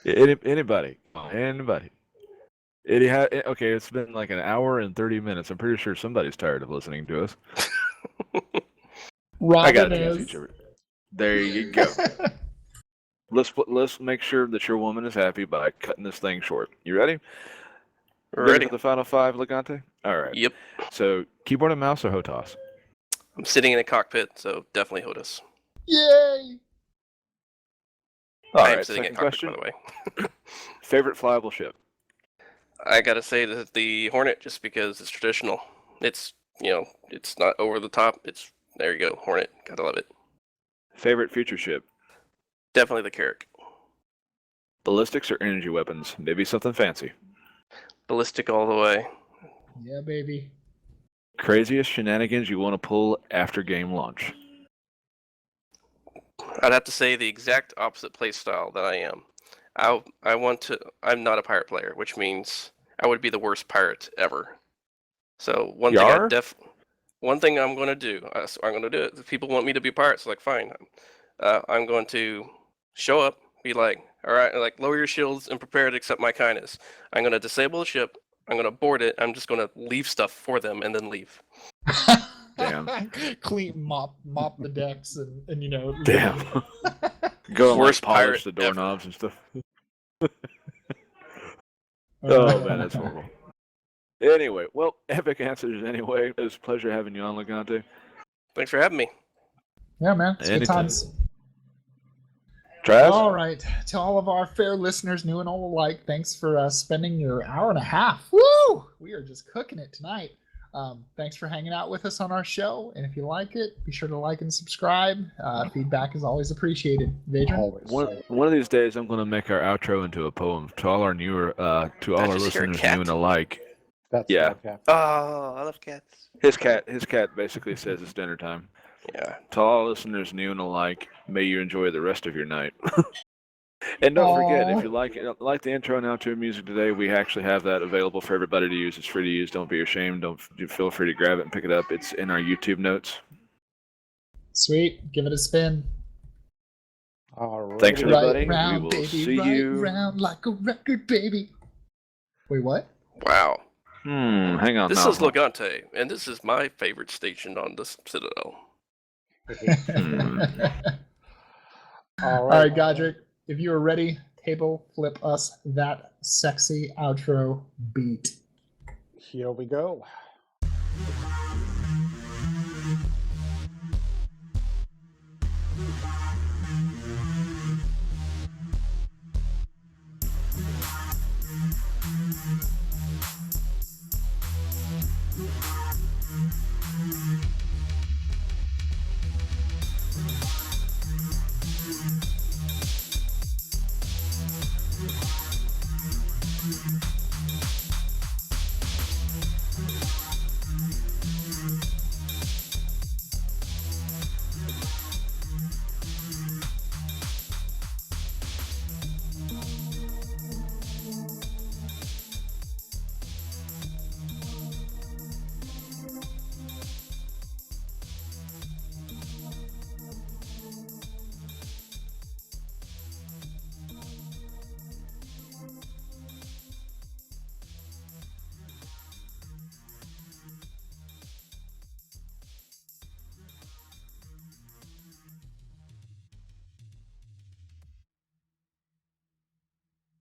Anybody? Okay, it's been like an hour and 30 minutes. I'm pretty sure somebody's tired of listening to us. I got Robin to is. There you go. Let's make sure that your woman is happy by cutting this thing short. You ready? Ready? For the final 5, Logante? All right. Yep. So, keyboard and mouse or HOTAS? I'm sitting in a cockpit, so definitely HOTAS. Yay! All I am right, sitting in second a cockpit, question. by the way. Favorite flyable ship? I gotta say that the Hornet, just because it's traditional. It's it's not over the top. It's there you go, Hornet. Gotta love it. Favorite future ship? Definitely the Carrack. Ballistics or energy weapons? Maybe something fancy. Ballistic all the way. Yeah, baby. Craziest shenanigans you want to pull after game launch? I'd have to say the exact opposite play style that I am. I'm not a pirate player, which means I would be the worst pirate ever. So one thing I'm going to do, I'm going to do it. If people want me to be a pirate, so like fine. I'm going to show up, be like, all right, like lower your shields and prepare to accept my kindness. I'm going to disable the ship. I'm going to board it. I'm just going to leave stuff for them and then leave. Damn. Clean mop the decks and Damn. Go and Worst polish pirate the doorknobs and stuff. Oh man, that's horrible. Anyway, well, epic answers anyway. It was a pleasure having you on, Logante. Thanks for having me. Yeah, man. It's good Anytime. times. Traz? All right. To all of our fair listeners, new and old alike, thanks for spending your hour and a half. Woo! We are just cooking it tonight. Thanks for hanging out with us on our show. And if you like it, be sure to like and subscribe. Feedback is always appreciated. Adrian? Always. One of these days, I'm going to make our outro into a poem to all our just hear a listeners, cat. new and alike. That's Yeah. okay. Oh, I love cats. His cat basically says it's dinner time. Yeah. To all listeners, new and alike, may you enjoy the rest of your night. And don't forget, if you like the intro and outro music today, we actually have that available for everybody to use. It's free to use. Don't be ashamed. Feel free to grab it and pick it up. It's in our YouTube notes. Sweet. Give it a spin. All right. Thanks, everybody. Right round, We will baby. see right you. round like a record, baby. Wait, what? Wow. Hang on. This no. is Logante, and this is my favorite station on the Citadel. All right, Godric, if you are ready, table flip us that sexy outro beat. Here we go.